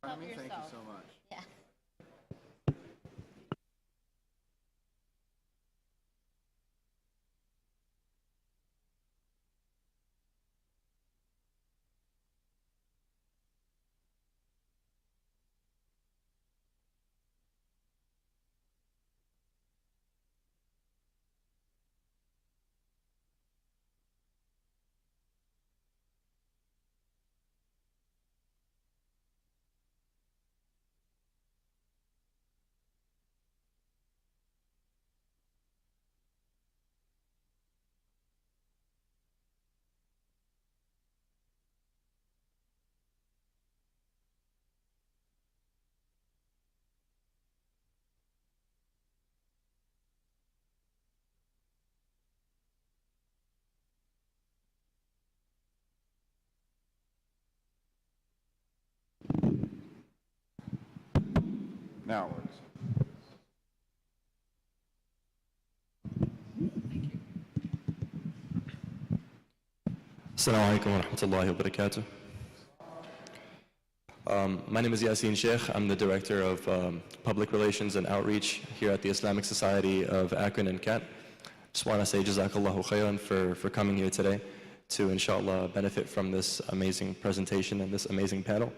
Thank you so much. Yeah. Now it works. Assalamu alaikum wa rahmatullahi wa barakatuh. My name is Yasin Sheikh. I'm the Director of Public Relations and Outreach here at the Islamic Society of Akron and Cat. Just want to say Jazakallahu khairan for coming here today to, inshallah, benefit from this amazing presentation and this amazing panel.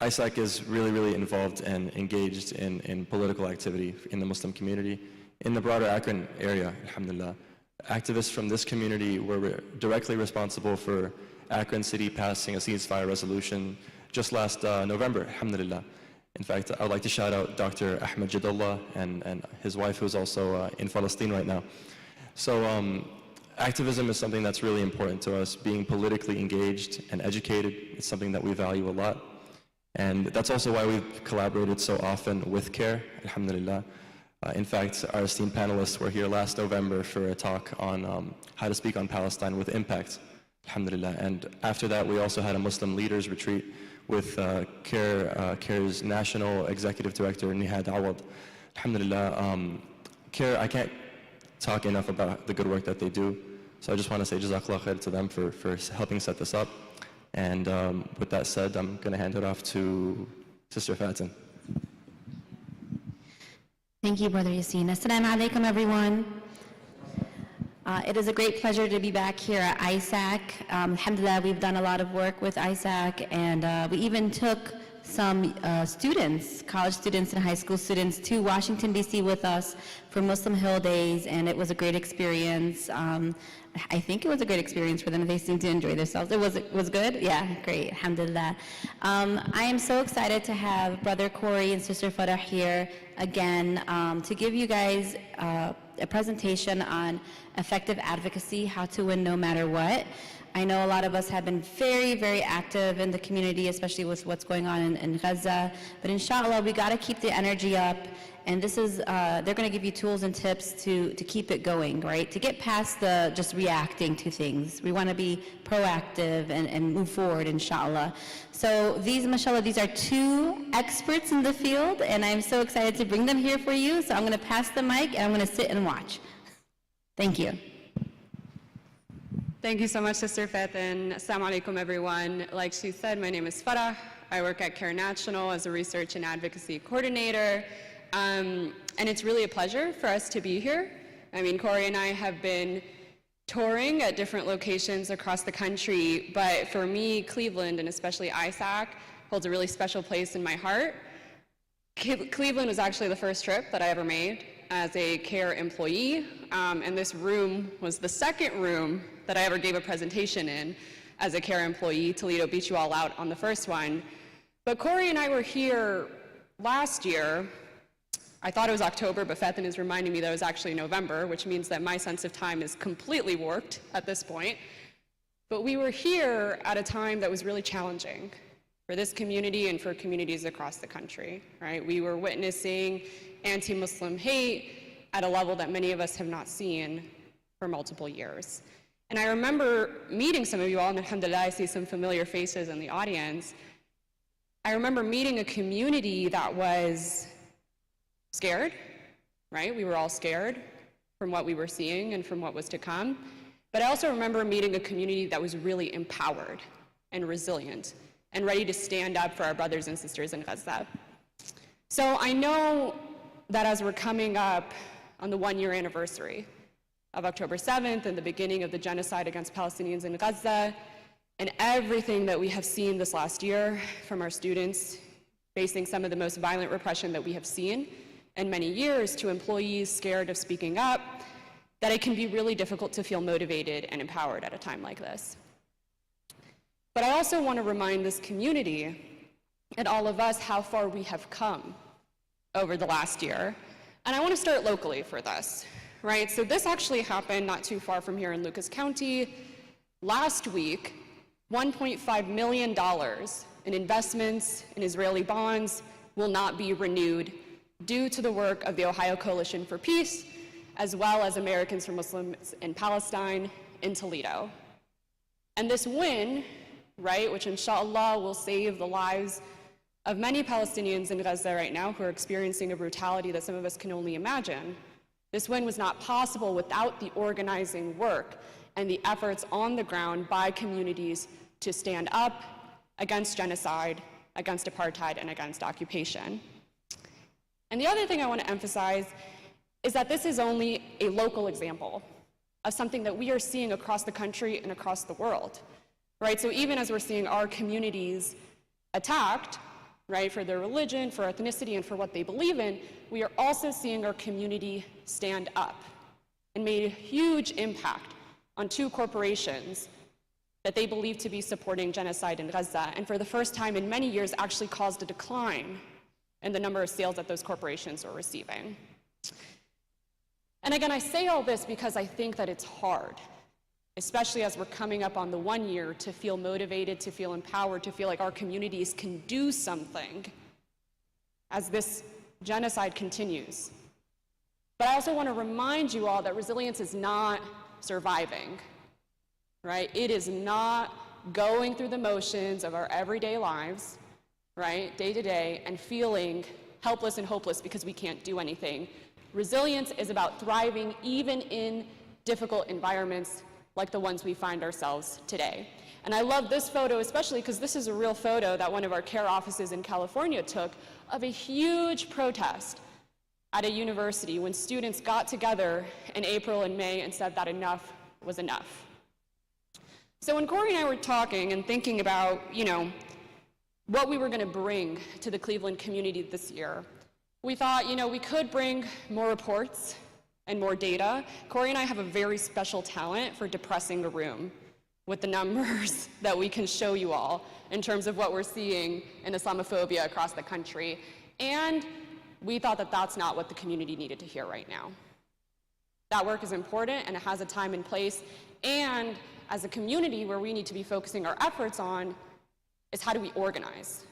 ISAK is really involved and engaged in political activity in the Muslim community, in the broader Akron area, alhamdulillah. Activists from this community were directly responsible for Akron City passing a ceasefire resolution just last November, alhamdulillah. In fact, I would like to shout out Dr. Ahmed Jadallah and his wife, who's also in Palestine right now. So activism is something that's really important to us. Being politically engaged and educated is something that we value a lot. And that's also why we've collaborated so often with CARE, alhamdulillah. In fact, our esteemed panelists were here last November for a talk on how to speak on Palestine with impact, alhamdulillah. And after that, we also had a Muslim leaders retreat with CARE's National Executive Director, Nihad Awad. Alhamdulillah, CARE, I can't talk enough about the good work that they do. So I just want to say Jazakallah khair to them for helping set this up. And with that said, I'm going to hand it off to Sister Fatin. Thank you, Brother Yasin. Assalamu alaikum, everyone. It is a great pleasure to be back here at ISAK. Alhamdulillah, we've done a lot of work with ISAK, and we even took some students, college students and high school students, to Washington, D.C. with us for Muslim Hill Days, and it was a great experience. I think it was a great experience for them. They seemed to enjoy themselves. It was good? Yeah, great, alhamdulillah. I am so excited to have Brother Corey and Sister Farah here again to give you guys a presentation on effective advocacy, how to win no matter what. I know a lot of us have been very active in the community, especially with what's going on in Gaza, but inshallah, we gotta keep the energy up, and this is, they're gonna give you tools and tips to keep it going, right? To get past the just reacting to things. We wanna be proactive and move forward, inshallah. So these, mashallah, these are two experts in the field, and I'm so excited to bring them here for you, so I'm gonna pass the mic, and I'm gonna sit and watch. Thank you. Thank you so much, Sister Fatin. Assalamu alaikum, everyone. Like she said, my name is Farah. I work at CARE National as a research and advocacy coordinator. And it's really a pleasure for us to be here. I mean, Corey and I have been touring at different locations across the country, but for me, Cleveland, and especially ISAK, holds a really special place in my heart. Cleveland was actually the first trip that I ever made as a CARE employee, and this room was the second room that I ever gave a presentation in as a CARE employee. Toledo beat you all out on the first one. But Corey and I were here last year. I thought it was October, but Fatin is reminding me that it was actually November, which means that my sense of time is completely warped at this point. But we were here at a time that was really challenging for this community and for communities across the country, right? We were witnessing anti-Muslim hate at a level that many of us have not seen for multiple years. And I remember meeting some of you all, and alhamdulillah, I see some familiar faces in the audience. I remember meeting a community that was scared, right? We were all scared from what we were seeing and from what was to come. But I also remember meeting a community that was really empowered and resilient and ready to stand up for our brothers and sisters in Gaza. So I know that as we're coming up on the one-year anniversary of October 7th and the beginning of the genocide against Palestinians in Gaza, and everything that we have seen this last year from our students facing some of the most violent repression that we have seen in many years, to employees scared of speaking up, that it can be really difficult to feel motivated and empowered at a time like this. But I also want to remind this community and all of us how far we have come over the last year. And I want to start locally for this, right? So this actually happened not too far from here in Lucas County. Last week, $1.5 million in investments in Israeli bonds will not be renewed due to the work of the Ohio Coalition for Peace, as well as Americans for Muslims in Palestine in Toledo. And this win, right, which inshallah will save the lives of many Palestinians in Gaza right now who are experiencing a brutality that some of us can only imagine, this win was not possible without the organizing work and the efforts on the ground by communities to stand up against genocide, against apartheid, and against occupation. And the other thing I want to emphasize is that this is only a local example of something that we are seeing across the country and across the world, right? So even as we're seeing our communities attacked, right, for their religion, for ethnicity, and for what they believe in, we are also seeing our community stand up and made a huge impact on two corporations that they believe to be supporting genocide in Gaza, and for the first time in many years actually caused a decline in the number of sales that those corporations are receiving. And again, I say all this because I think that it's hard, especially as we're coming up on the 1 year, to feel motivated, to feel empowered, to feel like our communities can do something as this genocide continues. But I also want to remind you all that resilience is not surviving, right? It is not going through the motions of our everyday lives, right, day to day, and feeling helpless and hopeless because we can't do anything. Resilience is about thriving even in difficult environments like the ones we find ourselves today. And I love this photo especially because this is a real photo that one of our care offices in California took of a huge protest at a university when students got together in April and May and said that enough was enough. So when Corey and I were talking and thinking about, what we were going to bring to the Cleveland community this year, we thought, we could bring more reports and more data. Corey and I have a very special talent for depressing a room with the numbers that we can show you all in terms of what we're seeing in Islamophobia across the country. And we thought that that's not what the community needed to hear right now. That work is important and it has a time and place. And as a community, where we need to be focusing our efforts on is how do we organize?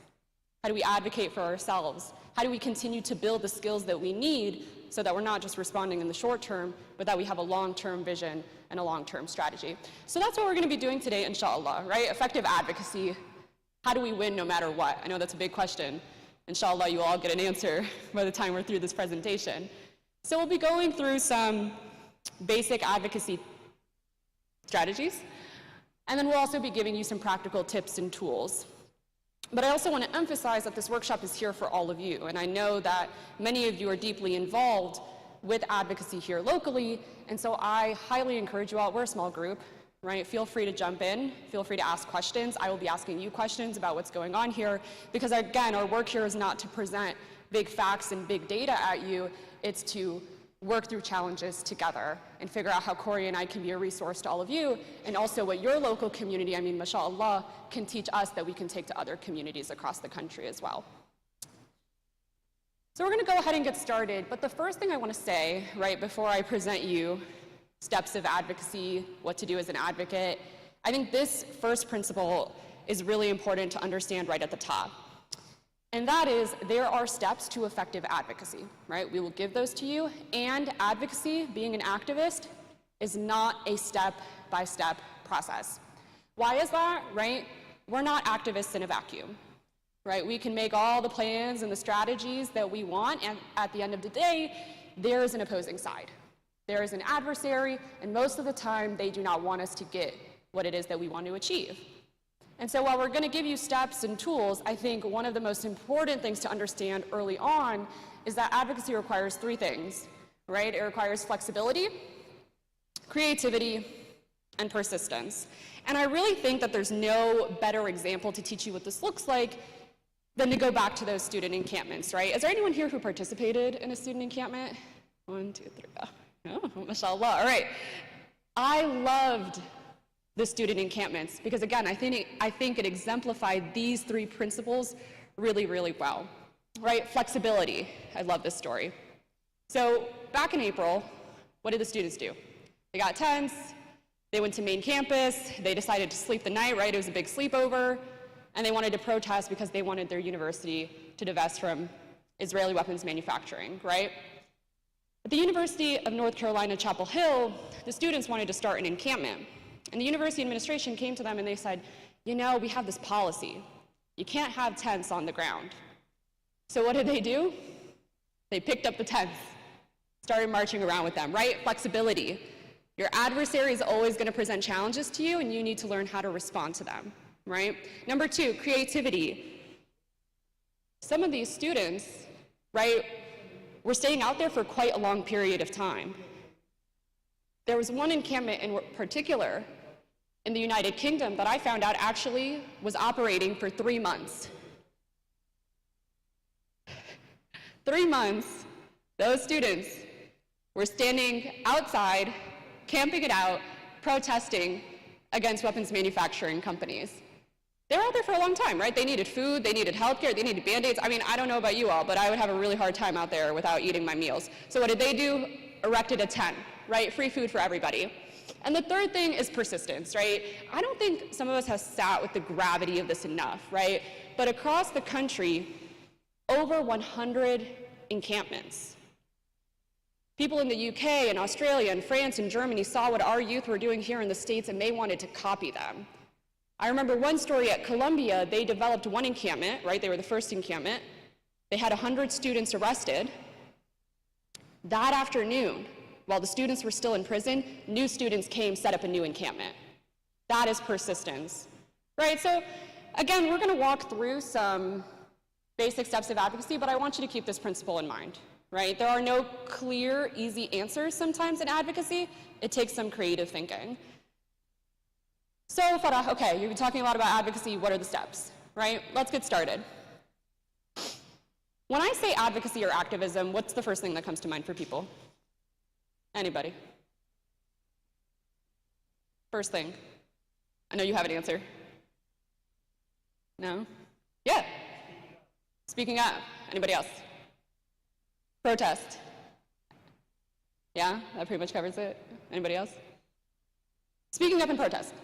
How do we advocate for ourselves? How do we continue to build the skills that we need so that we're not just responding in the short term, but that we have a long-term vision and a long-term strategy? So that's what we're going to be doing today, inshallah, right? Effective advocacy. How do we win no matter what? I know that's a big question. Inshallah, you will all get an answer by the time we're through this presentation. So we'll be going through some basic advocacy strategies, and then we'll also be giving you some practical tips and tools. But I also want to emphasize that this workshop is here for all of you, and I know that many of you are deeply involved with advocacy here locally, and so I highly encourage you all, we're a small group, right? Feel free to jump in, feel free to ask questions. I will be asking you questions about what's going on here, because again, our work here is not to present big facts and big data at you, it's to work through challenges together and figure out how Corey and I can be a resource to all of you, and also what your local community, mashallah, can teach us that we can take to other communities across the country as well. So we're going to go ahead and get started, but the first thing I want to say, right, before I present you steps of advocacy, what to do as an advocate, I think this first principle is really important to understand right at the top. And that is, there are steps to effective advocacy, right? We will give those to you, and advocacy, being an activist, is not a step-by-step process. Why is that, right? We're not activists in a vacuum, right? We can make all the plans and the strategies that we want, and at the end of the day, there is an opposing side. There is an adversary, and most of the time, they do not want us to get what it is that we want to achieve. And so while we're going to give you steps and tools, I think one of the most important things to understand early on is that advocacy requires three things, right? It requires flexibility, creativity, and persistence. And I really think that there's no better example to teach you what this looks like than to go back to those student encampments, right? Is there anyone here who participated in a student encampment? 1, 2, 3, oh, mashallah, all right. I loved the student encampments because, again, I think it exemplified these three principles really, really well, right? Flexibility, I love this story. So back in April, what did the students do? They got tents, they went to main campus, they decided to sleep the night, right? It was a big sleepover, and they wanted to protest because they wanted their university to divest from Israeli weapons manufacturing, right? At the University of North Carolina, Chapel Hill, the students wanted to start an encampment. And the university administration came to them and they said, you know, we have this policy. You can't have tents on the ground. So what did they do? They picked up the tents, started marching around with them, right? Flexibility. Your adversary is always going to present challenges to you and you need to learn how to respond to them, right? Number 2, creativity. Some of these students, right, were staying out there for quite a long period of time. There was one encampment in particular in the United Kingdom that I found out actually was operating for 3 months. 3 months, those students were standing outside, camping it out, protesting against weapons manufacturing companies. They were out there for a long time, right? They needed food, they needed healthcare, they needed Band-Aids. I mean, I don't know about you all, but I would have a really hard time out there without eating my meals. So what did they do? Erected a tent, right? Free food for everybody. And the third thing is persistence, right? I don't think some of us have sat with the gravity of this enough, right? But across the country, over 100 encampments. People in the UK and Australia and France and Germany saw what our youth were doing here in the States and they wanted to copy them. I remember one story at Columbia, they developed one encampment, right? They were the first encampment. They had 100 students arrested. That afternoon, while the students were still in prison, new students came, set up a new encampment. That is persistence, right? So again, we're gonna walk through some basic steps of advocacy, but I want you to keep this principle in mind, right? There are no clear, easy answers sometimes in advocacy. It takes some creative thinking. So Farah, okay, you've been talking a lot about advocacy. What are the steps, right? Let's get started. When I say advocacy or activism, what's the first thing that comes to mind for people? Anybody? First thing. I know you have an answer. No? Yeah. Speaking up. Anybody else? Protest. Yeah, that pretty much covers it. Anybody else? Speaking up and protest.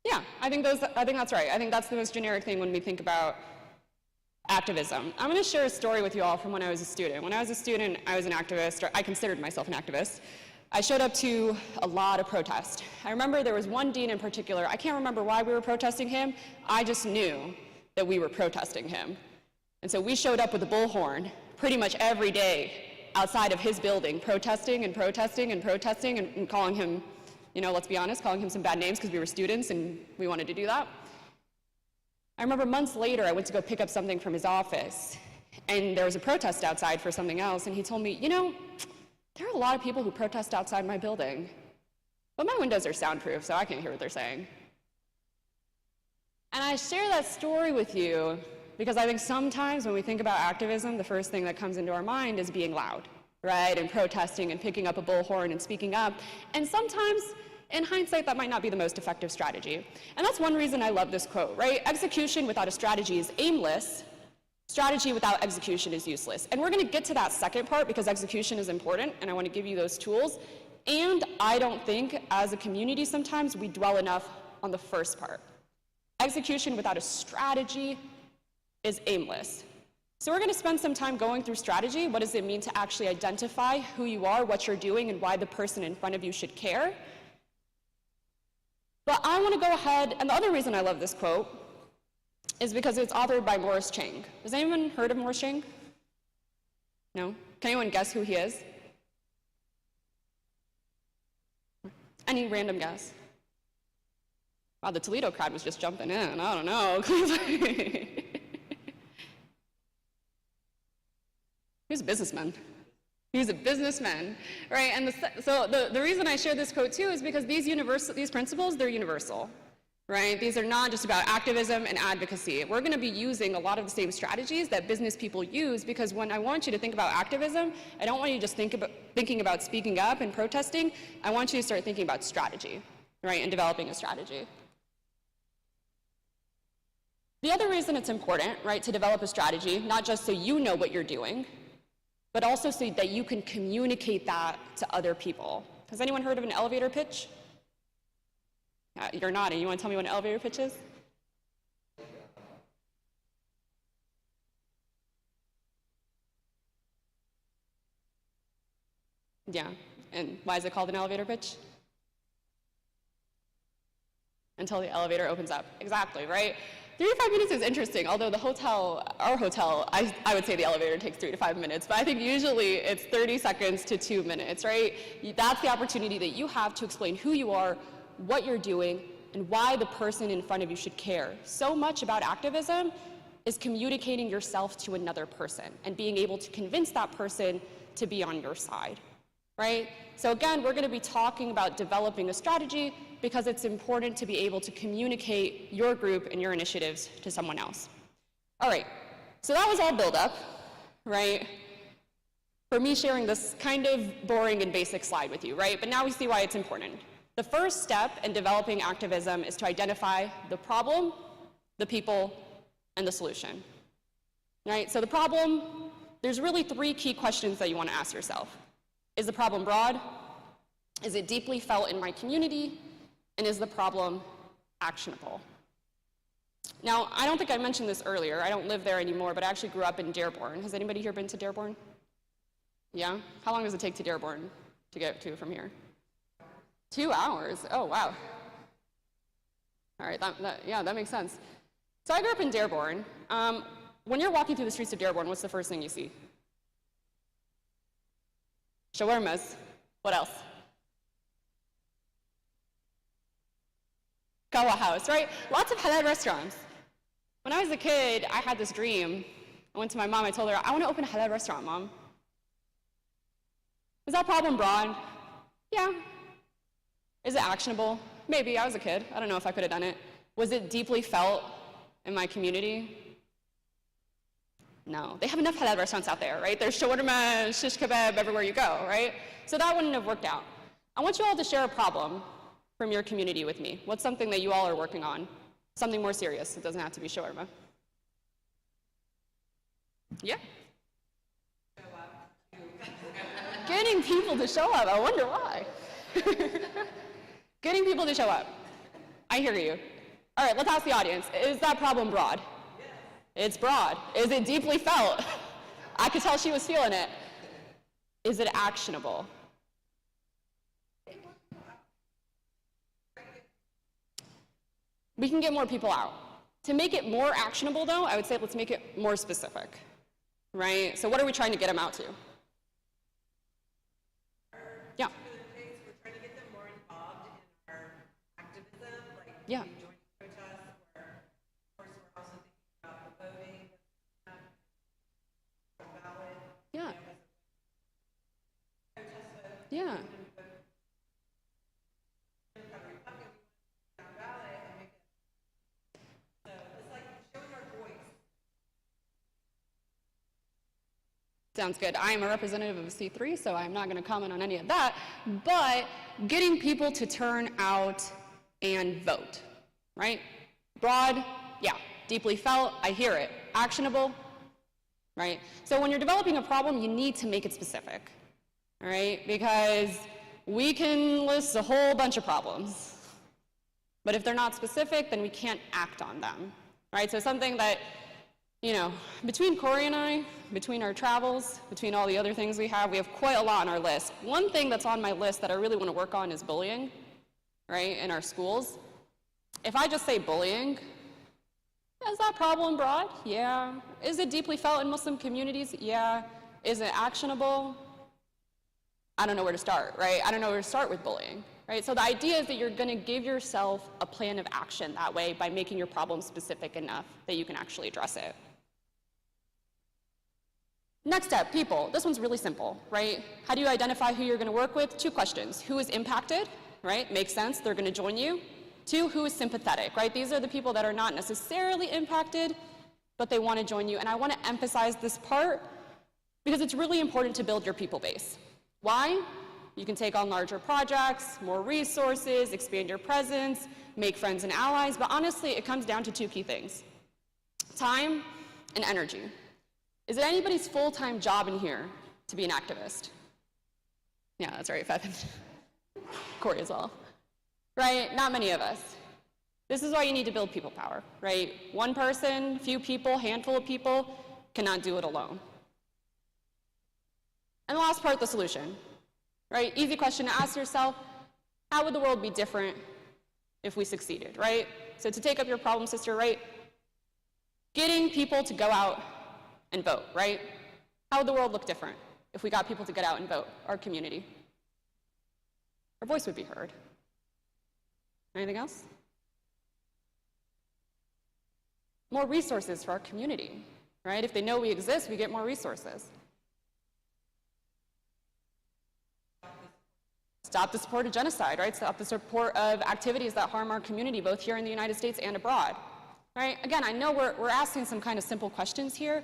Yeah, I think that's right. I think that's the most generic thing when we think about activism. I'm going to share a story with you all from when I was a student. When I was a student, I was an activist, or I considered myself an activist. I showed up to a lot of protests. I remember there was one dean in particular. I can't remember why we were protesting him. I just knew that we were protesting him. And so we showed up with a bullhorn pretty much every day outside of his building, protesting and protesting and protesting and calling him, you know, let's be honest, calling him some bad names because we were students and we wanted to do that. I remember months later, I went to go pick up something from his office, and there was a protest outside for something else, and he told me, you know, there are a lot of people who protest outside my building, but my windows are soundproof, so I can't hear what they're saying. And I share that story with you because I think sometimes when we think about activism, the first thing that comes into our mind is being loud, right, and protesting and picking up a bullhorn and speaking up, and sometimes in hindsight, that might not be the most effective strategy. And that's one reason I love this quote, right? Execution without a strategy is aimless. Strategy without execution is useless. And we're going to get to that second part because execution is important, and I want to give you those tools. And I don't think, as a community sometimes, we dwell enough on the first part. Execution without a strategy is aimless. So we're going to spend some time going through strategy. What does it mean to actually identify who you are, what you're doing, and why the person in front of you should care? But I want to go ahead, and the other reason I love this quote is because it's authored by Morris Chang. Has anyone heard of Morris Chang? No? Can anyone guess who he is? Any random guess? Wow, the Toledo crowd was just jumping in. I don't know. He's a businessman. He's a businessman, right? And so the reason I share this quote too is because these principles, they're universal, right? These are not just about activism and advocacy. We're going to be using a lot of the same strategies that business people use, because when I want you to think about activism, I don't want you to just thinking about speaking up and protesting. I want you to start thinking about strategy, right, and developing a strategy. The other reason it's important, right, to develop a strategy, not just so you know what you're doing, but also so that you can communicate that to other people. Has anyone heard of an elevator pitch? You're nodding. You want to tell me what an elevator pitch is? Yeah, and why is it called an elevator pitch? Until the elevator opens up. Exactly, right? 3 to 5 minutes is interesting, although our hotel, I would say the elevator takes 3 to 5 minutes, but I think usually it's 30 seconds to 2 minutes, right? That's the opportunity that you have to explain who you are, what you're doing, and why the person in front of you should care. So much about activism is communicating yourself to another person and being able to convince that person to be on your side, right? So again, we're going to be talking about developing a strategy because it's important to be able to communicate your group and your initiatives to someone else. All right, so that was all build up, right? For me sharing this kind of boring and basic slide with you, right? But now we see why it's important. The first step in developing activism is to identify the problem, the people, and the solution, right? So the problem, there's really 3 key questions that you want to ask yourself. Is the problem broad? Is it deeply felt in my community? And is the problem actionable? Now, I don't think I mentioned this earlier. I don't live there anymore, but I actually grew up in Dearborn. Has anybody here been to Dearborn? Yeah? How long does it take to Dearborn to get to from here? 2 hours. Oh, wow. All right, that makes sense. So I grew up in Dearborn. When you're walking through the streets of Dearborn, what's the first thing you see? Shawarmas. What else? Kawa house, right? Lots of halal restaurants. When I was a kid, I had this dream. I went to my mom, I told her, I want to open a halal restaurant, Mom. Is that problem broad? Yeah. Is it actionable? Maybe. I was a kid. I don't know if I could have done it. Was it deeply felt in my community? No. They have enough halal restaurants out there, right? There's shawarma, shish kebab everywhere you go, right? So that wouldn't have worked out. I want you all to share a problem from your community with me. What's something that you all are working on? Something more serious. It doesn't have to be shawarma. Yeah? Getting people to show up. I wonder why. Getting people to show up. I hear you. All right, let's ask the audience. Is that problem broad? Yes. It's broad. Is it deeply felt? I could tell she was feeling it. Is it actionable? We can get more people out. To make it more actionable, though, I would say let's make it more specific, right? So what are we trying to get them out to? Yeah. We're trying to get them more involved in our activism, like Yeah. joining protests, where, of course, we're also thinking about the voting, ballot. Yeah. Protest vote. Yeah. Sounds good. I am a representative of C3, so I'm not going to comment on any of that. But getting people to turn out and vote, right? Broad, yeah. Deeply felt, I hear it. Actionable, right? So when you're developing a problem, you need to make it specific, all right? Because we can list a whole bunch of problems, but if they're not specific, then we can't act on them, right? So something that, you know, between Corey and I, between our travels, between all the other things we have quite a lot on our list. One thing that's on my list that I really want to work on is bullying, right, in our schools. If I just say bullying, is that problem broad? Yeah. Is it deeply felt in Muslim communities? Yeah. Is it actionable? I don't know where to start, right? I don't know where to start with bullying. right? So the idea is that you're going to give yourself a plan of action that way by making your problem specific enough that you can actually address it. Next step, people. This one's really simple, right? How do you identify who you're going to work with? 2 questions. Who is impacted, right? Makes sense, they're going to join you. 2, who is sympathetic, right? These are the people that are not necessarily impacted, but they want to join you. And I want to emphasize this part because it's really important to build your people base. Why? You can take on larger projects, more resources, expand your presence, make friends and allies, but honestly, it comes down to 2 key things: time and energy. Is it anybody's full-time job in here to be an activist? Yeah, that's right, Fethan. Corey as well. Right? Not many of us. This is why you need to build people power, right? One person, few people, handful of people cannot do it alone. And the last part, the solution, right? Easy question to ask yourself: how would the world be different if we succeeded, right? So to take up your problem, sister, right? Getting people to go out and vote, right? How would the world look different if we got people to get out and vote, our community? Our voice would be heard. Anything else? More resources for our community, right? If they know we exist, we get more resources. Stop the support of genocide, right? Stop the support of activities that harm our community, both here in the United States and abroad, right? Again, I know we're asking some kind of simple questions here,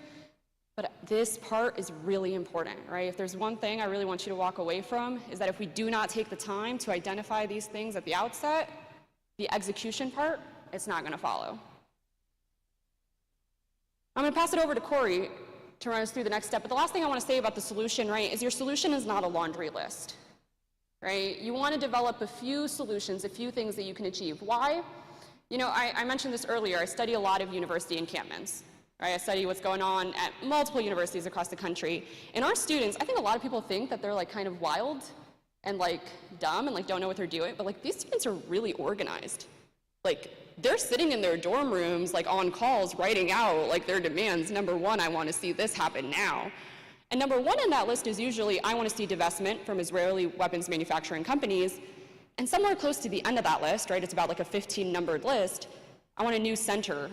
but this part is really important, right? If there's one thing I really want you to walk away from, is that if we do not take the time to identify these things at the outset, the execution part, it's not going to follow. I'm going to pass it over to Corey to run us through the next step, but the last thing I want to say about the solution, right, is your solution is not a laundry list, right? You want to develop a few solutions, a few things that you can achieve. Why? You know, I mentioned this earlier. I study a lot of university encampments. Right, I study what's going on at multiple universities across the country. And our students, I think a lot of people think that they're like kind of wild and like dumb and like don't know what they're doing, but like these students are really organized. Like they're sitting in their dorm rooms like on calls writing out like their demands. Number 1, I want to see this happen now. And number 1 in that list is usually I want to see divestment from Israeli weapons manufacturing companies. And somewhere close to the end of that list, right, it's about like a 15 numbered list, I want a new center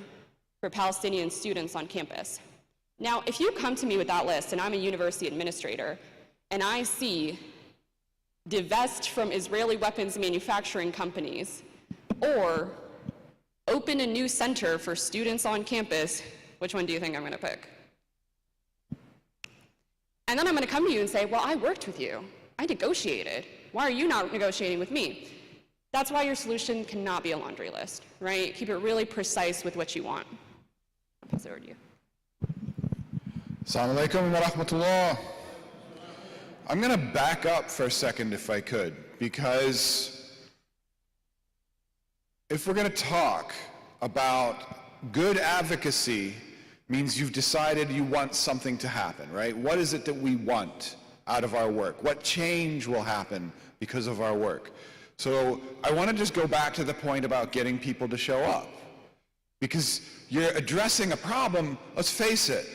for Palestinian students on campus. Now, if you come to me with that list, and I'm a university administrator, and I see divest from Israeli weapons manufacturing companies, or open a new center for students on campus, which one do you think I'm going to pick? And then I'm going to come to you and say, well, I worked with you. I negotiated. Why are you not negotiating with me? That's why your solution cannot be a laundry list, right? Keep it really precise with what you want. I'll pass it over to you. Assalamu alaikum wa rahmatullah. I'm going to back up for a second if I could, because if we're going to talk about good advocacy, means you've decided you want something to happen, right? What is it that we want out of our work? What change will happen because of our work? So I want to just go back to the point about getting people to show up. Because you're addressing a problem, let's face it,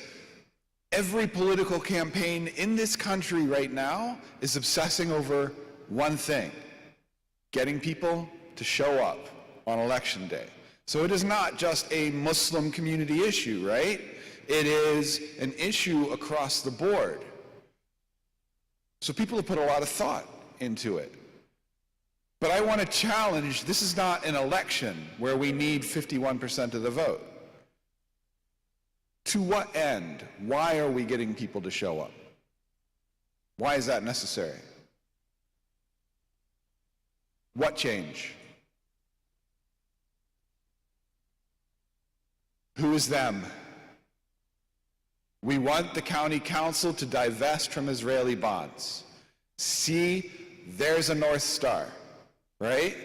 every political campaign in this country right now is obsessing over one thing: getting people to show up on election day. So it is not just a Muslim community issue, right? It is an issue across the board. So people have put a lot of thought into it. But I want to challenge, this is not an election where we need 51% of the vote. To what end? Why are we getting people to show up? Why is that necessary? What change? Who is them? We want the county council to divest from Israeli bonds. See, there's a North Star. Right?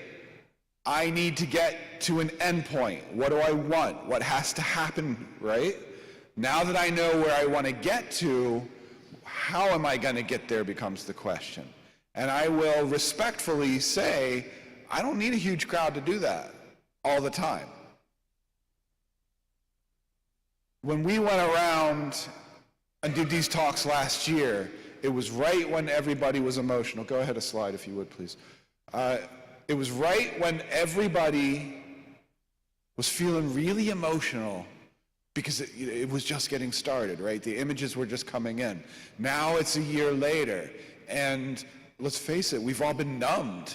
I need to get to an endpoint. What do I want? What has to happen, right? Now that I know where I want to get to, how am I going to get there becomes the question. And I will respectfully say, I don't need a huge crowd to do that all the time. When we went around and did these talks last year, it was right when everybody was emotional. Go ahead a slide if you would, please. It was right when everybody was feeling really emotional because it was just getting started, right? The images were just coming in. Now it's a year later, and let's face it, we've all been numbed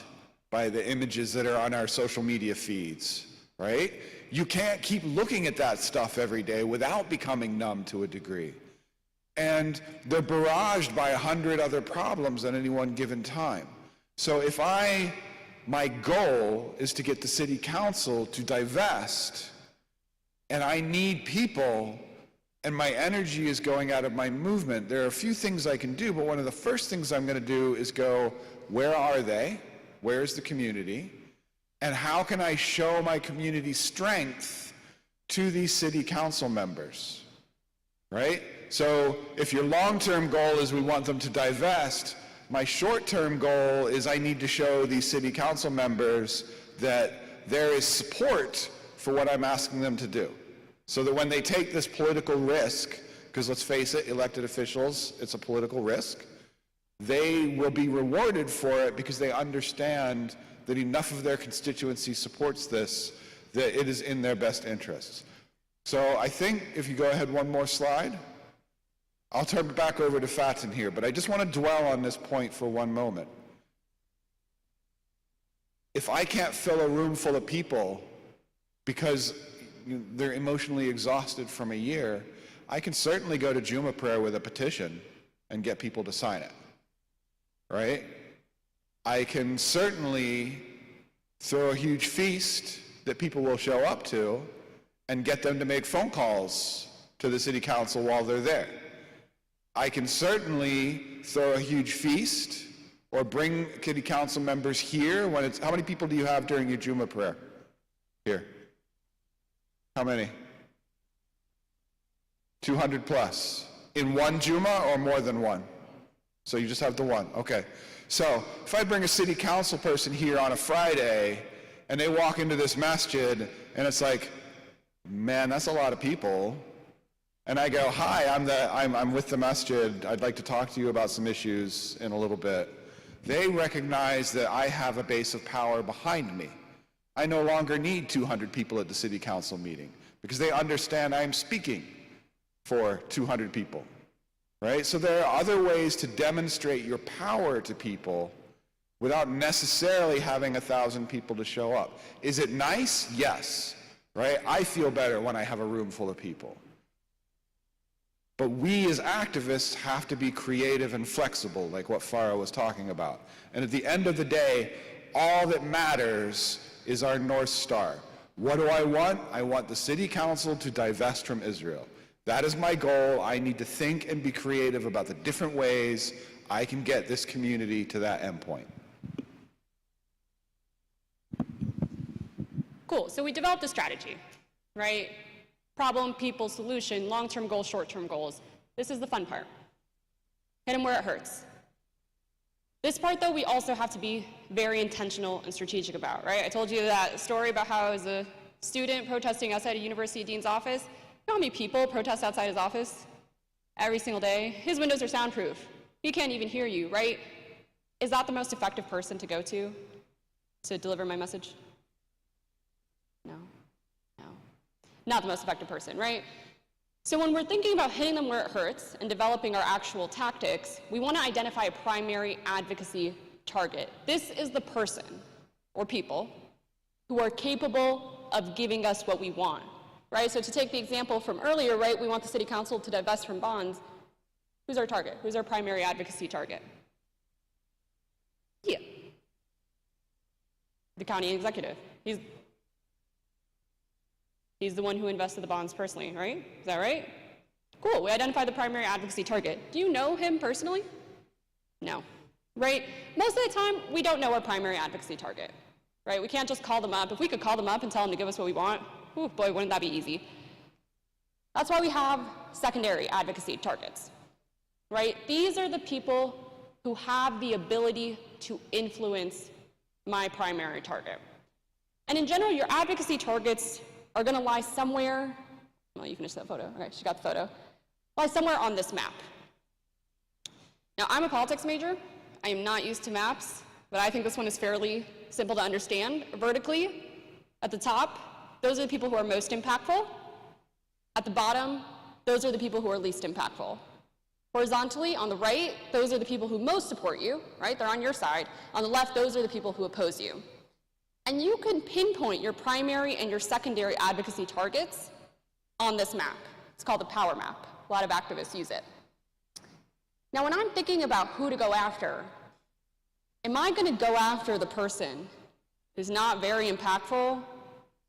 by the images that are on our social media feeds, right? You can't keep looking at that stuff every day without becoming numb to a degree. And they're barraged by 100 other problems at any one given time. So if my goal is to get the city council to divest, and I need people, and my energy is going out of my movement, there are a few things I can do, but one of the first things I'm going to do is go, where are they? Where's the community? And how can I show my community's strength to these city council members, right? So if your long-term goal is we want them to divest, my short-term goal is I need to show these city council members that there is support for what I'm asking them to do. So that when they take this political risk, because let's face it, elected officials, it's a political risk, they will be rewarded for it because they understand that enough of their constituency supports this, that it is in their best interests. So I think if you go ahead one more slide, I'll turn it back over to Fatin here, but I just want to dwell on this point for one moment. If I can't fill a room full of people because they're emotionally exhausted from a year, I can certainly go to Juma prayer with a petition and get people to sign it, right? I can certainly throw a huge feast that people will show up to and get them to make phone calls to the city council while they're there. I can certainly throw a huge feast or bring city council members here when it's, how many people do you have during your Juma prayer here? How many? 200 plus. In one Juma or more than one? So you just have the one, okay. So if I bring a city council person here on a Friday and they walk into this masjid and it's like, man, that's a lot of people. And I go, hi, I'm with the masjid. I'd like to talk to you about some issues in a little bit. They recognize that I have a base of power behind me. I no longer need 200 people at the city council meeting because they understand I'm speaking for 200 people, right? So there are other ways to demonstrate your power to people without necessarily having 1,000 people to show up. Is it nice? Yes, right? I feel better when I have a room full of people. But we as activists have to be creative and flexible, like what Farah was talking about. And at the end of the day, all that matters is our North Star. What do I want? I want the city council to divest from Israel. That is my goal. I need to think and be creative about the different ways I can get this community to that endpoint. Cool, so we developed a strategy, right? Problem, people, solution, long-term goals, short-term goals. This is the fun part. Hit them where it hurts. This part, though, we also have to be very intentional and strategic about, right? I told you that story about how I was a student protesting outside a university dean's office. You know how many people protest outside his office every single day? His windows are soundproof. He can't even hear you, right? Is that the most effective person to go to deliver my message? No. Not the most effective person, right? So when we're thinking about hitting them where it hurts and developing our actual tactics, we want to identify a primary advocacy target. This is the person or people who are capable of giving us what we want, right? So to take the example from earlier, right, we want the city council to divest from bonds. Who's our target? Who's our primary advocacy target? Yeah. The county executive. He's the one who invested the bonds personally, right? Is that right? Cool, we identified the primary advocacy target. Do you know him personally? No, right? Most of the time, we don't know our primary advocacy target, right? We can't just call them up. If we could call them up and tell them to give us what we want, ooh, boy, wouldn't that be easy? That's why we have secondary advocacy targets, right? These are the people who have the ability to influence my primary target. And in general, your advocacy targets are going to lie somewhere, well, you finished that photo. Okay, she got the photo. Lie somewhere on this map. Now, I'm a politics major. I am not used to maps. but I think this one is fairly simple to understand. Vertically, at the top, those are the people who are most impactful. At the bottom, those are the people who are least impactful. Horizontally, on the right, those are the people who most support you, right? They're on your side. On the left, those are the people who oppose you. And you can pinpoint your primary and your secondary advocacy targets on this map. It's called the power map. A lot of activists use it. Now, when I'm thinking about who to go after, am I going to go after the person who's not very impactful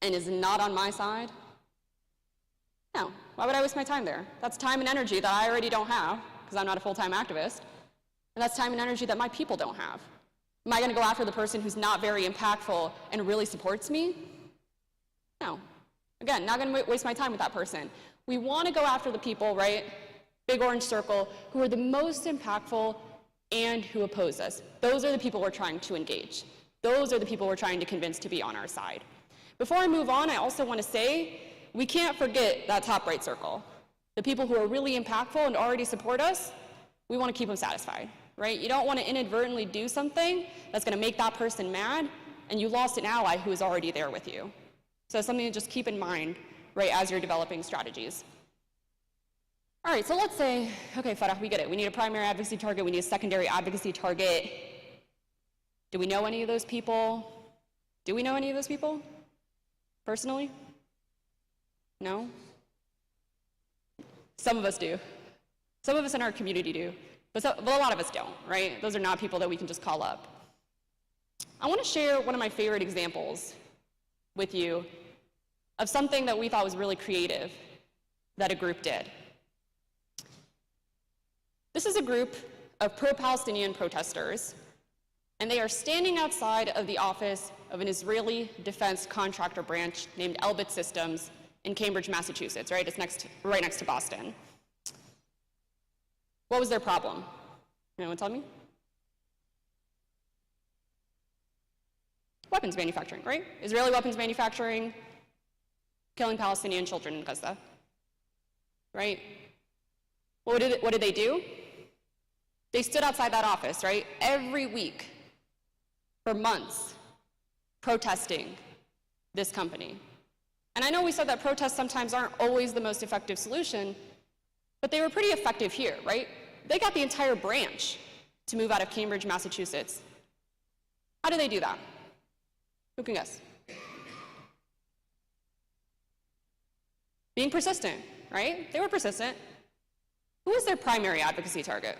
and is not on my side? No. Why would I waste my time there? That's time and energy that I already don't have, because I'm not a full-time activist. And that's time and energy that my people don't have. Am I going to go after the person who's not very impactful and really supports me? No. Again, not going to waste my time with that person. We want to go after the people, right? Big orange circle, who are the most impactful and who oppose us. Those are the people we're trying to engage. Those are the people we're trying to convince to be on our side. Before I move on, I also want to say, we can't forget that top right circle. The people who are really impactful and already support us, we want to keep them satisfied, right? You don't want to inadvertently do something that's going to make that person mad, and you lost an ally who is already there with you. So it's something to just keep in mind, right, as you're developing strategies. All right, so let's say, okay, Farah, we get it. We need a primary advocacy target. We need a secondary advocacy target. Do we know any of those people? Do we know any of those people personally? No? Some of us do. Some of us in our community do, but a lot of us don't, right? Those are not people that we can just call up. I want to share one of my favorite examples with you of something that we thought was really creative that a group did. This is a group of pro-Palestinian protesters, and they are standing outside of the office of an Israeli defense contractor branch named Elbit Systems in Cambridge, Massachusetts, right? It's right next to Boston. What was their problem? Anyone tell me? Weapons manufacturing, right? Israeli weapons manufacturing, killing Palestinian children in Gaza, right? What did they do? They stood outside that office, right? Every week for months, protesting this company. And I know we said that protests sometimes aren't always the most effective solution, but they were pretty effective here, right? They got the entire branch to move out of Cambridge, Massachusetts. How do they do that? Who can guess? Being persistent, right? They were persistent. Who was their primary advocacy target?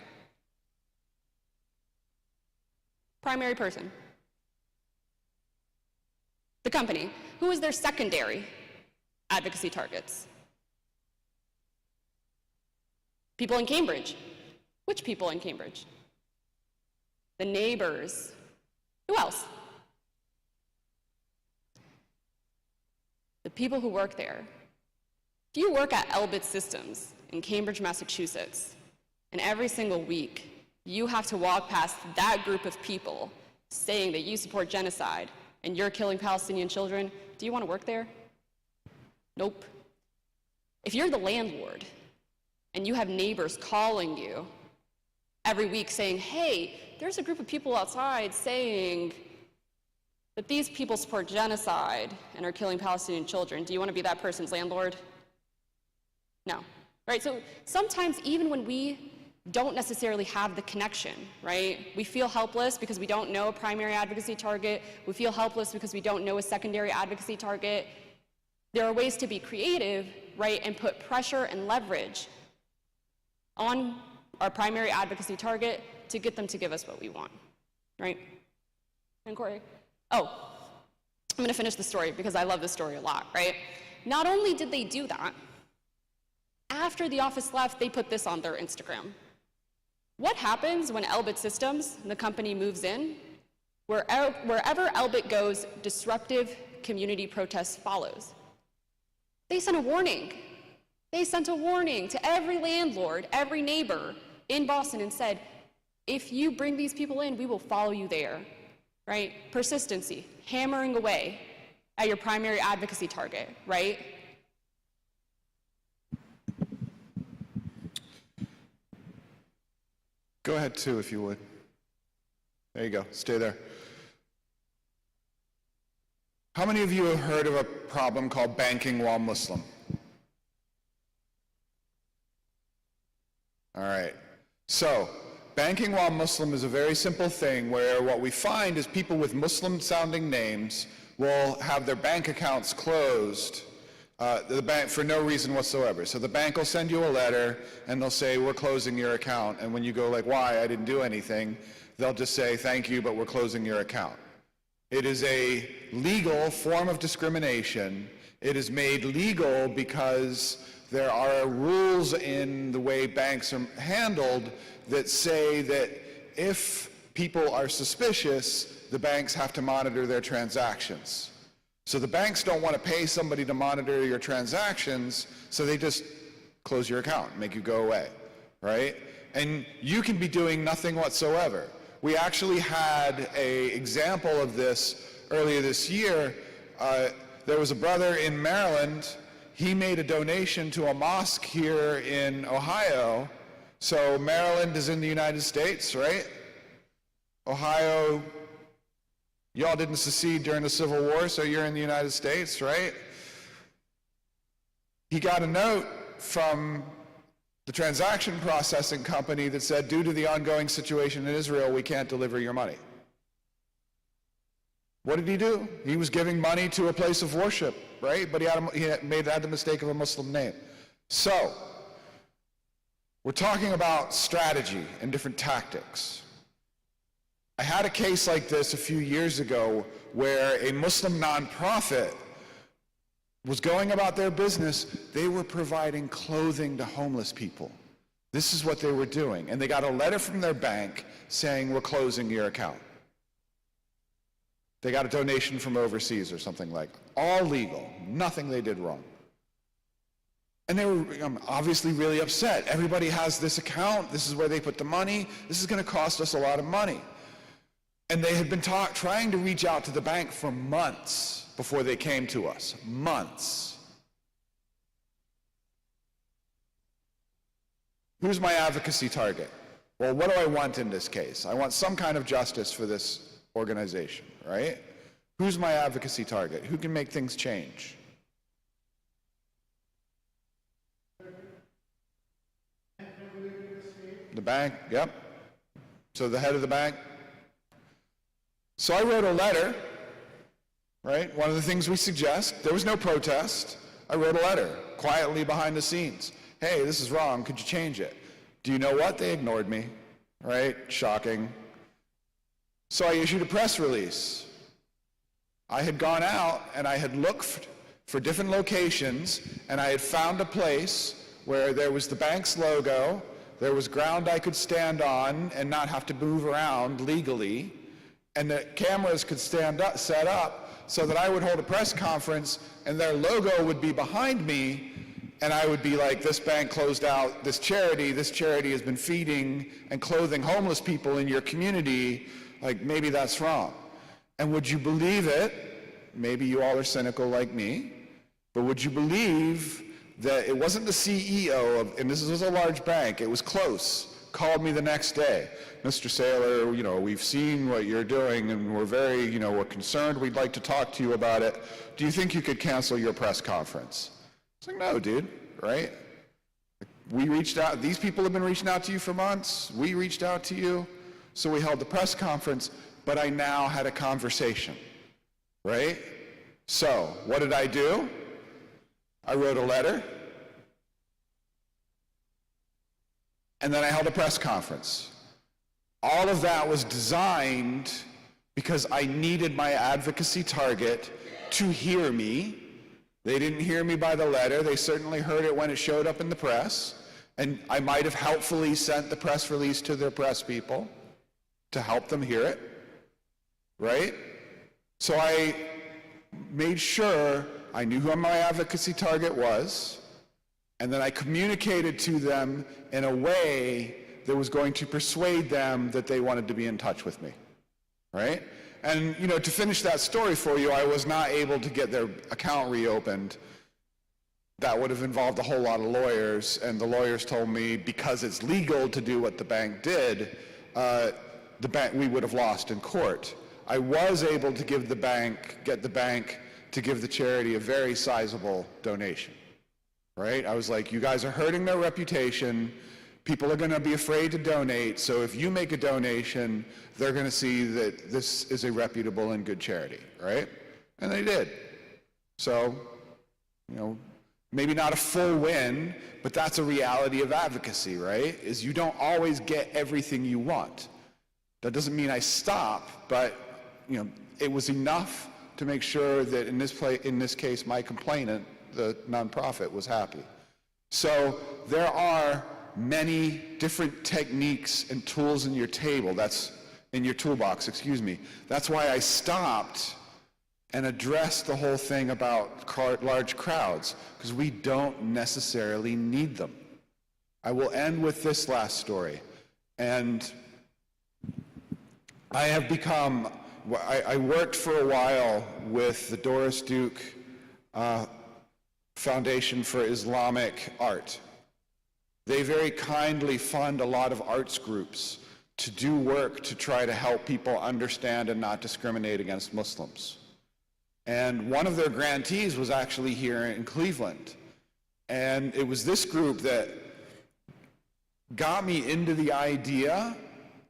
Primary person. The company. Who was their secondary advocacy targets? People in Cambridge. Which people in Cambridge? The neighbors. Who else? The people who work there. If you work at Elbit Systems in Cambridge, Massachusetts, and every single week you have to walk past that group of people saying that you support genocide and you're killing Palestinian children, do you want to work there? Nope. If you're the landlord and you have neighbors calling you every week saying, hey, there's a group of people outside saying that these people support genocide and are killing Palestinian children, do you want to be that person's landlord? No. Right? So sometimes even when we don't necessarily have the connection, right? We feel helpless because we don't know a primary advocacy target. We feel helpless because we don't know a secondary advocacy target. There are ways to be creative, right, and put pressure and leverage on our primary advocacy target to get them to give us what we want, right? And Corey? Oh, I'm going to finish the story because I love this story a lot, right? Not only did they do that, after the office left, they put this on their Instagram. What happens when Elbit Systems, the company, moves in? Wherever Elbit goes, disruptive community protest follows. They sent a warning. They sent a warning to every landlord, every neighbor in Boston and said, if you bring these people in, we will follow you there, right? Persistency, hammering away at your primary advocacy target, right? Go ahead, too, if you would. There you go, stay there. How many of you have heard of a problem called banking while Muslim? All right, so banking while Muslim is a very simple thing where what we find is people with Muslim-sounding names will have their bank accounts closed the bank for no reason whatsoever. So the bank will send you a letter and they'll say, we're closing your account. And when you go like, why? I didn't do anything. They'll just say, thank you, but we're closing your account. It is a legal form of discrimination. It is made legal because there are rules in the way banks are handled that say that if people are suspicious, the banks have to monitor their transactions. So the banks don't want to pay somebody to monitor your transactions, so they just close your account, make you go away, right? And you can be doing nothing whatsoever. We actually had an example of this earlier this year. There was a brother in Maryland. He made a donation to a mosque here in Ohio. So Maryland is in the United States, right? Ohio, y'all didn't secede during the Civil War, so you're in the United States, right? He got a note from the transaction processing company that said, due to the ongoing situation in Israel, we can't deliver your money. What did he do? He was giving money to a place of worship, right? But he had the mistake of a Muslim name. So, we're talking about strategy and different tactics. I had a case like this a few years ago where a Muslim nonprofit was going about their business. They were providing clothing to homeless people. This is what they were doing. And they got a letter from their bank saying, we're closing your account. They got a donation from overseas or something like that. All legal, nothing they did wrong. And they were obviously really upset. Everybody has this account. This is where they put the money. This is going to cost us a lot of money. And they had been trying to reach out to the bank for months before they came to us. Months. Who's my advocacy target? Well, what do I want in this case? I want some kind of justice for this organization, right? Who's my advocacy target? Who can make things change? The bank, yep. So the head of the bank. So I wrote a letter, right? One of the things we suggest, there was no protest. I wrote a letter, quietly behind the scenes. Hey, this is wrong, could you change it? Do you know what? They ignored me, right? Shocking. So I issued a press release. I had gone out and I had looked for different locations and I had found a place where there was the bank's logo, there was ground I could stand on and not have to move around legally, and the cameras could set up so that I would hold a press conference and their logo would be behind me and I would be like, this bank closed out this charity has been feeding and clothing homeless people in your community, like maybe that's wrong. And would you believe it, maybe you all are cynical like me, but would you believe that it wasn't the CEO of, and this was a large bank, it was close, called me the next day. Mr. Saylor, we've seen what you're doing and we're very, we're concerned, we'd like to talk to you about it. Do you think you could cancel your press conference? It's like, no, dude, right? We reached out, these people have been reaching out to you for months, we reached out to you, so we held the press conference, but I now had a conversation, right? So, what did I do? I wrote a letter, and then I held a press conference. All of that was designed because I needed my advocacy target to hear me. They didn't hear me by the letter. They certainly heard it when it showed up in the press, and I might have helpfully sent the press release to their press people to help them hear it, right? So I made sure I knew who my advocacy target was, and then I communicated to them in a way that was going to persuade them that they wanted to be in touch with me, right? And, to finish that story for you, I was not able to get their account reopened. That would have involved a whole lot of lawyers, and the lawyers told me because it's legal to do what the bank did, we would have lost in court. I was able to get the bank to give the charity a very sizable donation, right? I was like, you guys are hurting their reputation. People are going to be afraid to donate, so if you make a donation, they're going to see that this is a reputable and good charity, right? And they did. So, you know, maybe not a full win, but that's a reality of advocacy, right? Is you don't always get everything you want. That doesn't mean I stop, but you know, it was enough to make sure that in this case, my complainant, the nonprofit, was happy. So there are many different techniques and tools in your toolbox, excuse me. That's why I stopped and addressed the whole thing about large crowds, because we don't necessarily need them. I will end with this last story. And I have become, I worked for a while with the Doris Duke Foundation for Islamic Art. They very kindly fund a lot of arts groups to do work to try to help people understand and not discriminate against Muslims. And one of their grantees was actually here in Cleveland. And it was this group that got me into the idea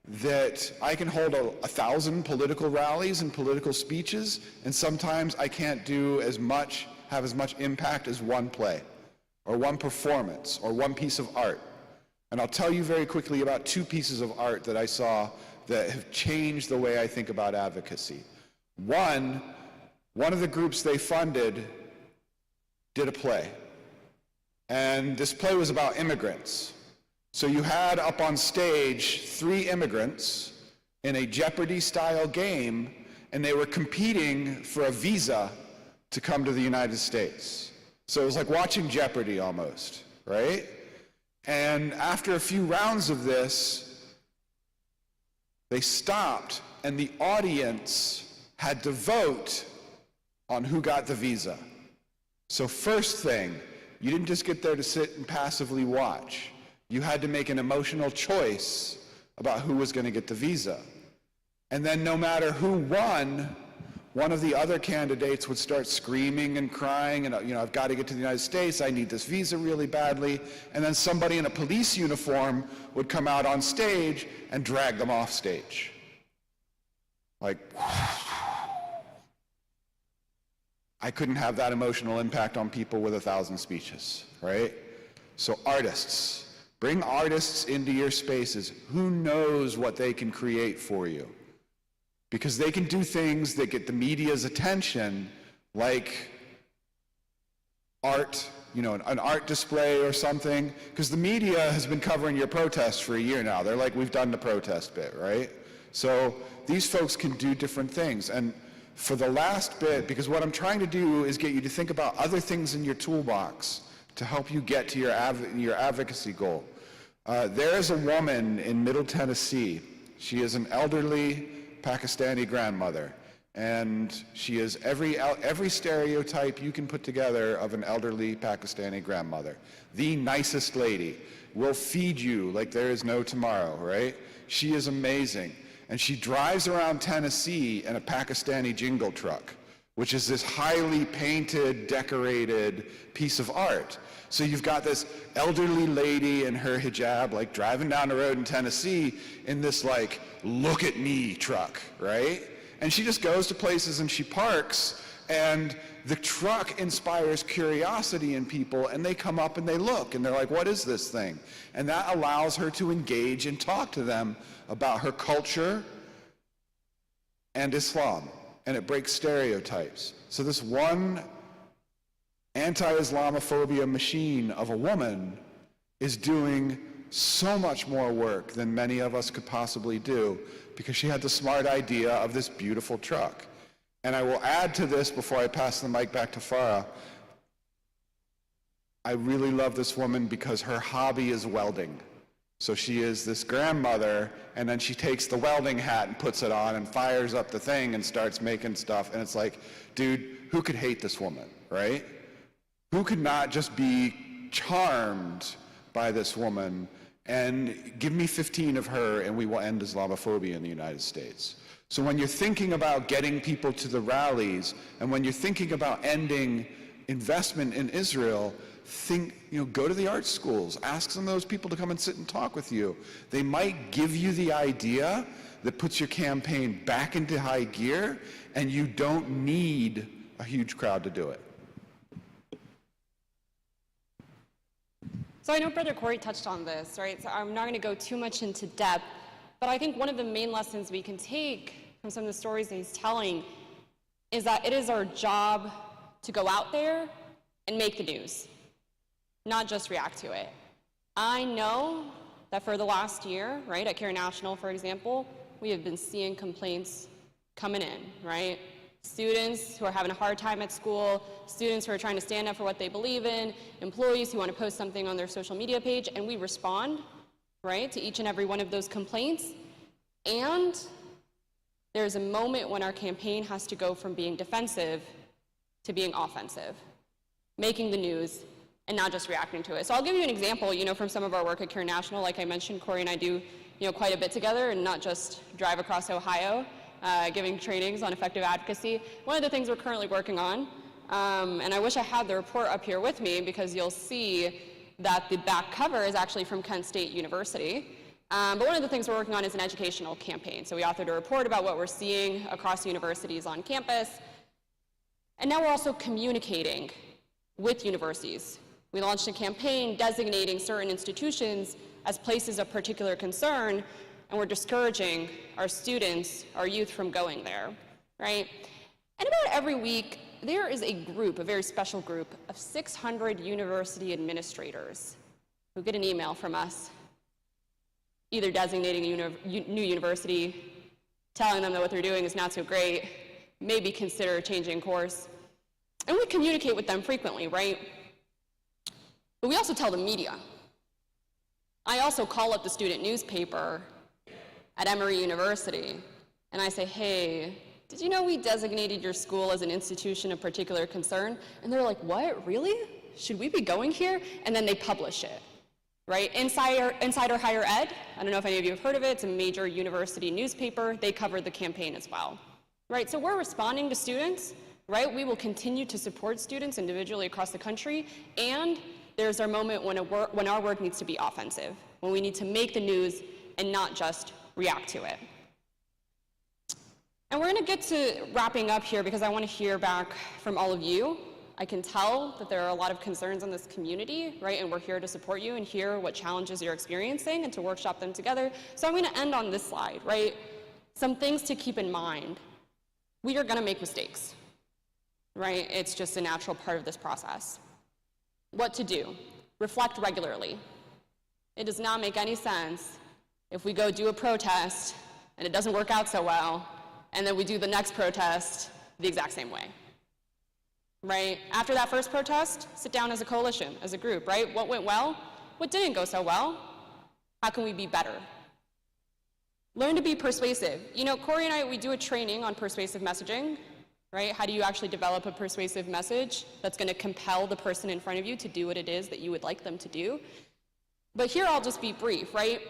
that I can hold 1,000 political rallies and political speeches, and sometimes I can't have as much impact as one play, or one performance, or one piece of art. And I'll tell you very quickly about 2 pieces of art that I saw that have changed the way I think about advocacy. One of the groups they funded did a play. And this play was about immigrants. So you had up on stage 3 immigrants in a Jeopardy-style game, and they were competing for a visa to come to the United States. So it was like watching Jeopardy almost, right? And after a few rounds of this, they stopped, and the audience had to vote on who got the visa. So first thing, you didn't just get there to sit and passively watch. You had to make an emotional choice about who was going to get the visa. And then no matter who won, one of the other candidates would start screaming and crying, and I've got to get to the United States, I need this visa really badly. And then somebody in a police uniform would come out on stage and drag them off stage. Like, I couldn't have that emotional impact on people with 1,000 speeches, right? So artists, bring artists into your spaces. Who knows what they can create for you? Because they can do things that get the media's attention, like art, an art display or something. Because the media has been covering your protest for a year now. They're like, we've done the protest bit, right? So these folks can do different things. And for the last bit, because what I'm trying to do is get you to think about other things in your toolbox to help you get to your advocacy goal. There is a woman in Middle Tennessee. She is an elderly Pakistani grandmother, and she is every stereotype you can put together of an elderly Pakistani grandmother. The nicest lady, will feed you like there is no tomorrow, right? She is amazing. And she drives around Tennessee in a Pakistani jingle truck, which is this highly painted, decorated piece of art. So you've got this elderly lady in her hijab, like driving down the road in Tennessee in this like, look at me truck, right? And she just goes to places and she parks, and the truck inspires curiosity in people, and they come up and they look, and they're like, what is this thing? And that allows her to engage and talk to them about her culture and Islam, and it breaks stereotypes. So this one anti-Islamophobia machine of a woman is doing so much more work than many of us could possibly do, because she had the smart idea of this beautiful truck. And I will add to this before I pass the mic back to Farah. I really love this woman because her hobby is welding. So she is this grandmother, and then she takes the welding hat and puts it on and fires up the thing and starts making stuff. And it's like, dude, who could hate this woman, right? Who could not just be charmed by this woman and give me 15 of her and we will end Islamophobia in the United States. So when you're thinking about getting people to the rallies, and when you're thinking about ending investment in Israel, go to the art schools, ask some of those people to come and sit and talk with you. They might give you the idea that puts your campaign back into high gear, and you don't need a huge crowd to do it. So I know Brother Corey touched on this, right? So I'm not going to go too much into depth, but I think one of the main lessons we can take from some of the stories that he's telling is that it is our job to go out there and make the news, not just react to it. I know that for the last year, right, at Akron National, for example, we have been seeing complaints coming in, right? Students who are having a hard time at school, students who are trying to stand up for what they believe in, employees who want to post something on their social media page, and we respond, right, to each and every one of those complaints. And there's a moment when our campaign has to go from being defensive to being offensive, making the news and not just reacting to it. So I'll give you an example, from some of our work at Akron National. Like I mentioned, Corey and I do, quite a bit together, and not just drive across Ohio, giving trainings on effective advocacy. One of the things we're currently working on, and I wish I had the report up here with me, because you'll see that the back cover is actually from Kent State University. But one of the things we're working on is an educational campaign. So we authored a report about what we're seeing across universities on campus. And now we're also communicating with universities. We launched a campaign designating certain institutions as places of particular concern, and we're discouraging our students, our youth, from going there, right? And about every week, there is a group, a very special group, of 600 university administrators who get an email from us, either designating a new university, telling them that what they're doing is not so great, maybe consider changing course. And we communicate with them frequently, right? But we also tell the media. I also call up the student newspaper at Emory University, and I say, hey, did you know we designated your school as an institution of particular concern? And they're like, what, really? Should we be going here? And then they publish it, right? Insider Higher Ed, I don't know if any of you have heard of it, it's a major university newspaper. They covered the campaign as well, right? So we're responding to students, right? We will continue to support students individually across the country, and there's our moment when our work needs to be offensive, when we need to make the news and not just react to it. And we're going to get to wrapping up here, because I want to hear back from all of you. I can tell that there are a lot of concerns in this community, right? And we're here to support you and hear what challenges you're experiencing and to workshop them together. So I'm going to end on this slide, right? Some things to keep in mind. We are going to make mistakes, right? It's just a natural part of this process. What to do? Reflect regularly. It does not make any sense if we go do a protest and it doesn't work out so well, and then we do the next protest the exact same way, right? After that first protest, sit down as a coalition, as a group, right? What went well? What didn't go so well? How can we be better? Learn to be persuasive. Corey and I, we do a training on persuasive messaging, right? How do you actually develop a persuasive message that's going to compel the person in front of you to do what it is that you would like them to do? But here I'll just be brief, right?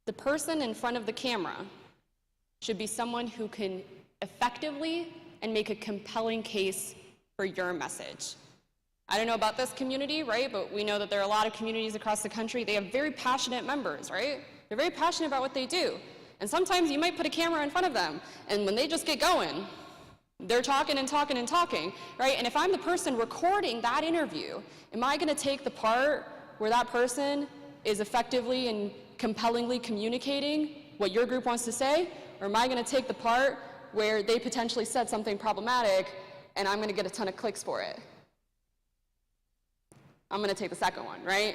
The person in front of the camera should be someone who can effectively and make a compelling case for your message. I don't know about this community, right? But we know that there are a lot of communities across the country. They have very passionate members, right? They're very passionate about what they do. And sometimes you might put a camera in front of them, and when they just get going, they're talking and talking and talking, right? And if I'm the person recording that interview, am I going to take the part where that person is effectively and compellingly communicating what your group wants to say? Or am I going to take the part where they potentially said something problematic and I'm going to get a ton of clicks for it? I'm going to take the second one, right?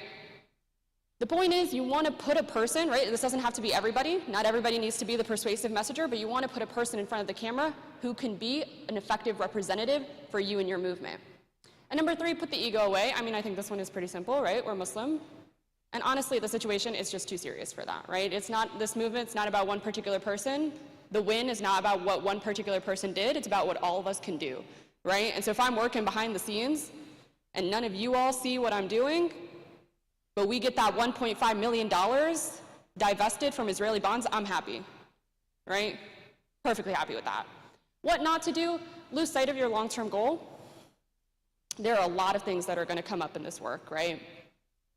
The point is, you want to put a person, right? This doesn't have to be everybody. Not everybody needs to be the persuasive messenger, but you want to put a person in front of the camera who can be an effective representative for you and your movement. And number 3, put the ego away. I think this one is pretty simple, right? We're Muslim. And honestly, the situation is just too serious for that, right? This movement's not about one particular person. The win is not about what one particular person did. It's about what all of us can do, right? And so if I'm working behind the scenes and none of you all see what I'm doing, but we get that $1.5 million divested from Israeli bonds, I'm happy, right? Perfectly happy with that. What not to do? Lose sight of your long-term goal. There are a lot of things that are going to come up in this work, right?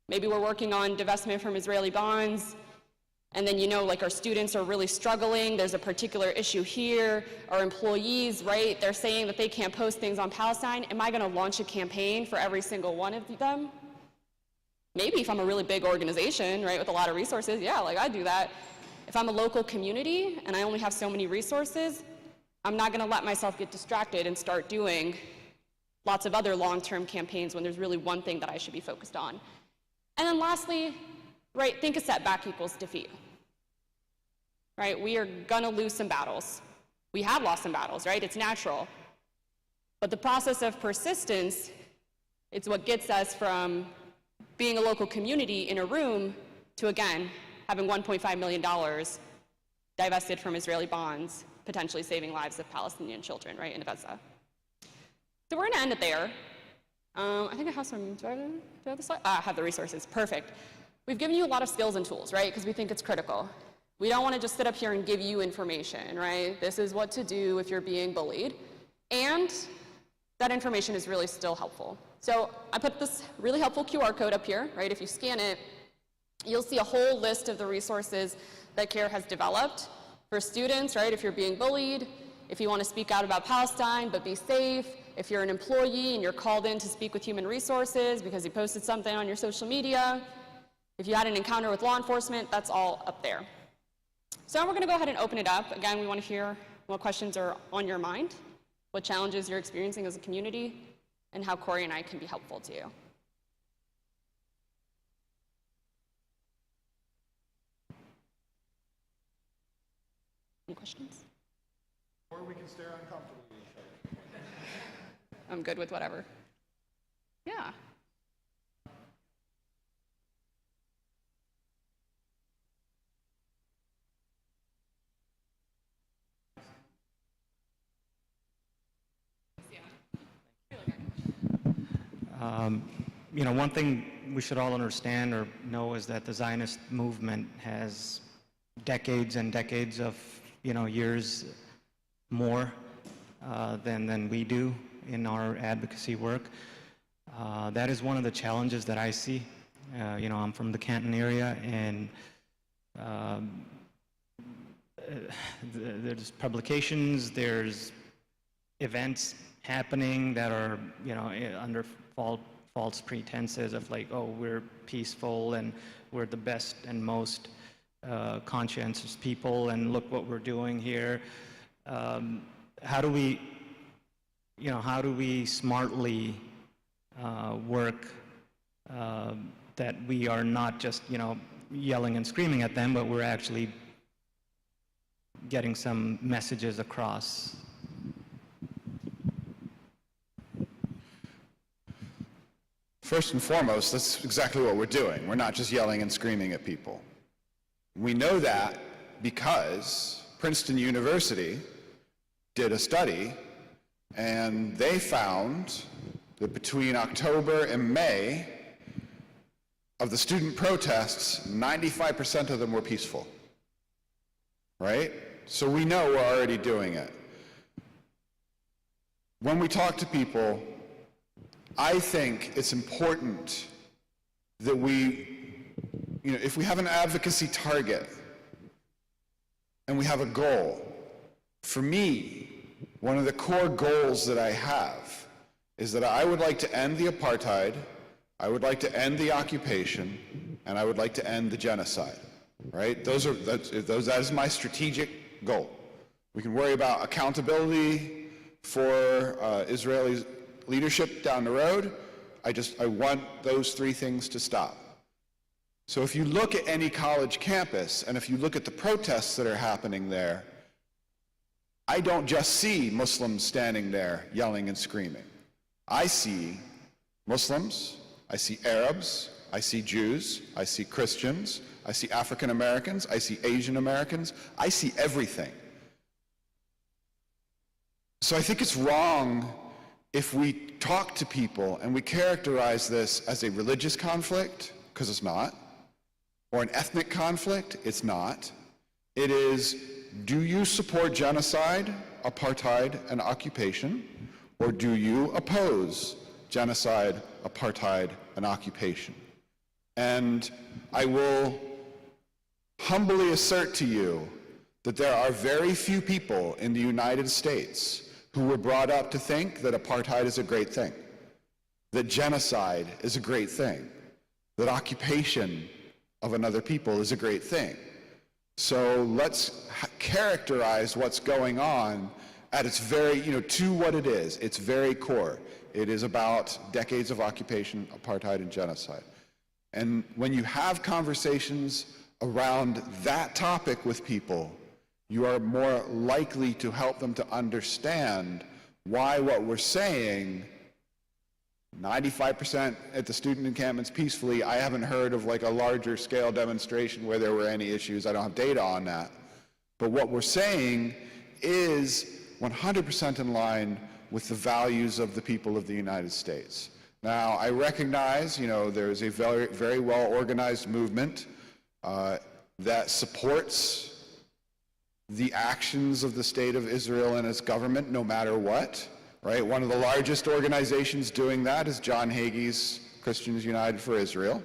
Maybe we're working on divestment from Israeli bonds, and then, you know, like our students are really struggling. There's a particular issue here. Our employees, right? They're saying that they can't post things on Palestine. Am I going to launch a campaign for every single one of them? Maybe if I'm a really big organization, right, with a lot of resources, yeah, like I do that. If I'm a local community and I only have so many resources, I'm not going to let myself get distracted and start doing lots of other long-term campaigns when there's really one thing that I should be focused on. And then lastly, right, think a setback equals defeat. Right, we are gonna lose some battles. We have lost some battles, right? It's natural. But the process of persistence, it's what gets us from being a local community in a room to, again, having $1.5 million divested from Israeli bonds, potentially saving lives of Palestinian children, right, in Gaza. So we're gonna end it there. I think I have some, do I have the slide? I have the resources, perfect. We've given you a lot of skills and tools, right, because we think it's critical. We don't want to just sit up here and give you information, right? This is what to do if you're being bullied. And that information is really still helpful. So I put this really helpful QR code up here, right? If you scan it, you'll see a whole list of the resources that CARE has developed for students, right? If you're being bullied, if you want to speak out about Palestine but be safe, if you're an employee and you're called in to speak with human resources because you posted something on your social media, if you had an encounter with law enforcement, that's all up there. So now we're going to go ahead and open it up. Again, we want to hear what questions are on your mind, what challenges you're experiencing as a community, and how Corey and I can be helpful to you. Any questions? Or we can stare uncomfortably at each other. I'm good with whatever. Yeah. You know, one thing we should all understand or know is that the Zionist movement has decades and decades of, you know, years more than we do in our advocacy work. That is one of the challenges that I see. You know, I'm from the Canton area, and there's publications, there's events happening that are, you know, under false pretenses of like, oh, we're peaceful and we're the best and most conscientious people, and look what we're doing here. How do we smartly work that we are not just, you know, yelling and screaming at them, but we're actually getting some messages across? First and foremost, that's exactly what we're doing. We're not just yelling and screaming at people. We know that because Princeton University did a study, and they found that between October and May of the student protests, 95% of them were peaceful, right? So we know we're already doing it. When we talk to people, I think it's important that we, you know, if we have an advocacy target and we have a goal, for me, one of the core goals that I have is that I would like to end the apartheid, I would like to end the occupation, and I would like to end the genocide, right? That is my strategic goal. We can worry about accountability for Israeli leadership down the road. I want those three things to stop. So if you look at any college campus, and if you look at the protests that are happening there, I don't just see Muslims standing there yelling and screaming. I see Muslims, I see Arabs, I see Jews, I see Christians, I see African Americans, I see Asian Americans, I see everything. So I think it's wrong if we talk to people and we characterize this as a religious conflict because it's not. Or an ethnic conflict, it's not. It is, do you support genocide, apartheid, and occupation, or do you oppose genocide, apartheid, and occupation? And I will humbly assert to you that there are very few people in the United States who were brought up to think that apartheid is a great thing, that genocide is a great thing, that occupation of another people is a great thing. So let's characterize what's going on at its very, to what it is, its very core. It is about decades of occupation, apartheid, and genocide. And when you have conversations around that topic with people, you are more likely to help them to understand why what we're saying, 95% at the student encampments peacefully. I haven't heard of like a larger scale demonstration where there were any issues. I don't have data on that. But what we're saying is 100% in line with the values of the people of the United States. Now, I recognize, there's a very, very well-organized movement that supports the actions of the State of Israel and its government, no matter what, right? One of the largest organizations doing that is John Hagee's Christians United for Israel.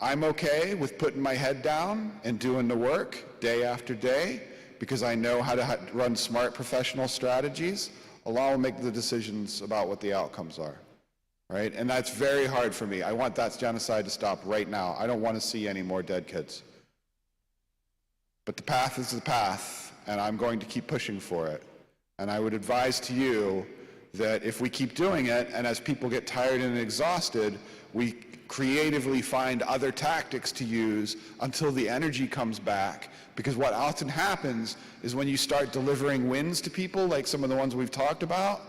I'm okay with putting my head down and doing the work day after day because I know how to run smart professional strategies. Allah will make the decisions about what the outcomes are, right? And that's very hard for me. I want that genocide to stop right now. I don't want to see any more dead kids. But the path is the path, and I'm going to keep pushing for it. And I would advise to you that if we keep doing it, and as people get tired and exhausted, we creatively find other tactics to use until the energy comes back. Because what often happens is when you start delivering wins to people, like some of the ones we've talked about,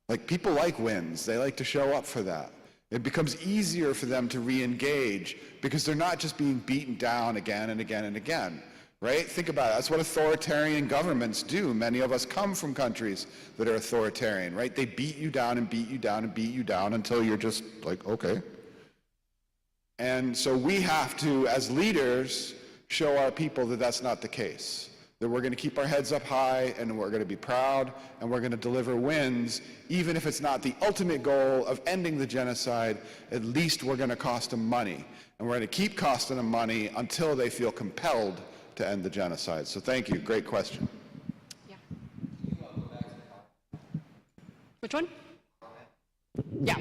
like people like wins. They like to show up for that. It becomes easier for them to re-engage because they're not just being beaten down again and again and again, right? Think about it. That's what authoritarian governments do. Many of us come from countries that are authoritarian, right? They beat you down and beat you down and beat you down until you're just like, okay. And so we have to, as leaders, show our people that that's not the case. That we're going to keep our heads up high and we're going to be proud and we're going to deliver wins, even if it's not the ultimate goal of ending the genocide. At least we're going to cost them money. And we're going to keep costing them money until they feel compelled to end the genocide. So thank you. Great question. Yeah. Which one? Yeah.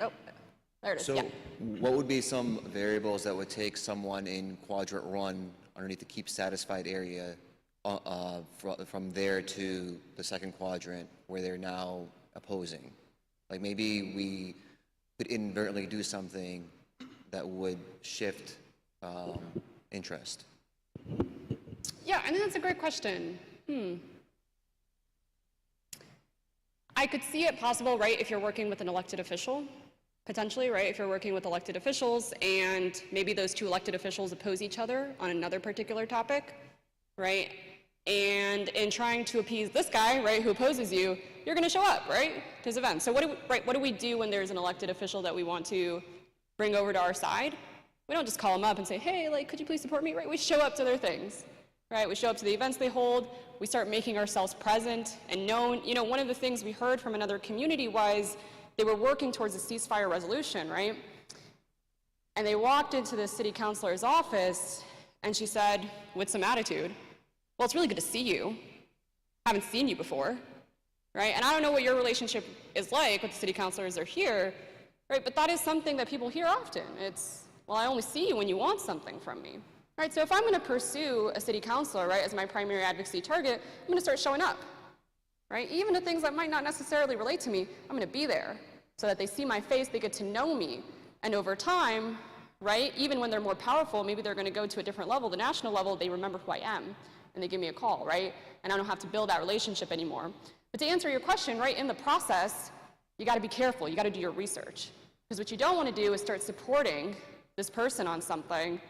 Oh, there it is. So Yeah. what would be some variables that would take someone in quadrant 1 underneath the keep satisfied area from there to the second quadrant where they're now opposing? Like maybe we could inadvertently do something that would shift interest. Yeah, I think that's a great question. I could see it possible, right, if you're working with an elected official, potentially, right, if you're working with elected officials and maybe those two elected officials oppose each other on another particular topic, right, and in trying to appease this guy, right, who opposes you, you're going to show up, right, to his event. So what do we do when there's an elected official that we want to bring over to our side? We don't just call them up and say, hey, like, could you please support me, right? We show up to their things, right? We show up to the events they hold. We start making ourselves present and known. You know, one of the things we heard from another community was they were working towards a ceasefire resolution, right? And they walked into the city councilor's office and she said, with some attitude, well, it's really good to see you. Haven't seen you before, right? And I don't know what your relationship is like with the city councilors that are here, right? But that is something that people hear often. It's, well, I only see you when you want something from me. Right, so if I'm going to pursue a city councilor, right, as my primary advocacy target, I'm going to start showing up, right? Even to things that might not necessarily relate to me, I'm going to be there so that they see my face, they get to know me. And over time, right, even when they're more powerful, maybe they're going to go to a different level, the national level, they remember who I am, and they give me a call, right? And I don't have to build that relationship anymore. But to answer your question, right, in the process, you got to be careful. You got to do your research. Because what you don't want to do is start supporting this person on something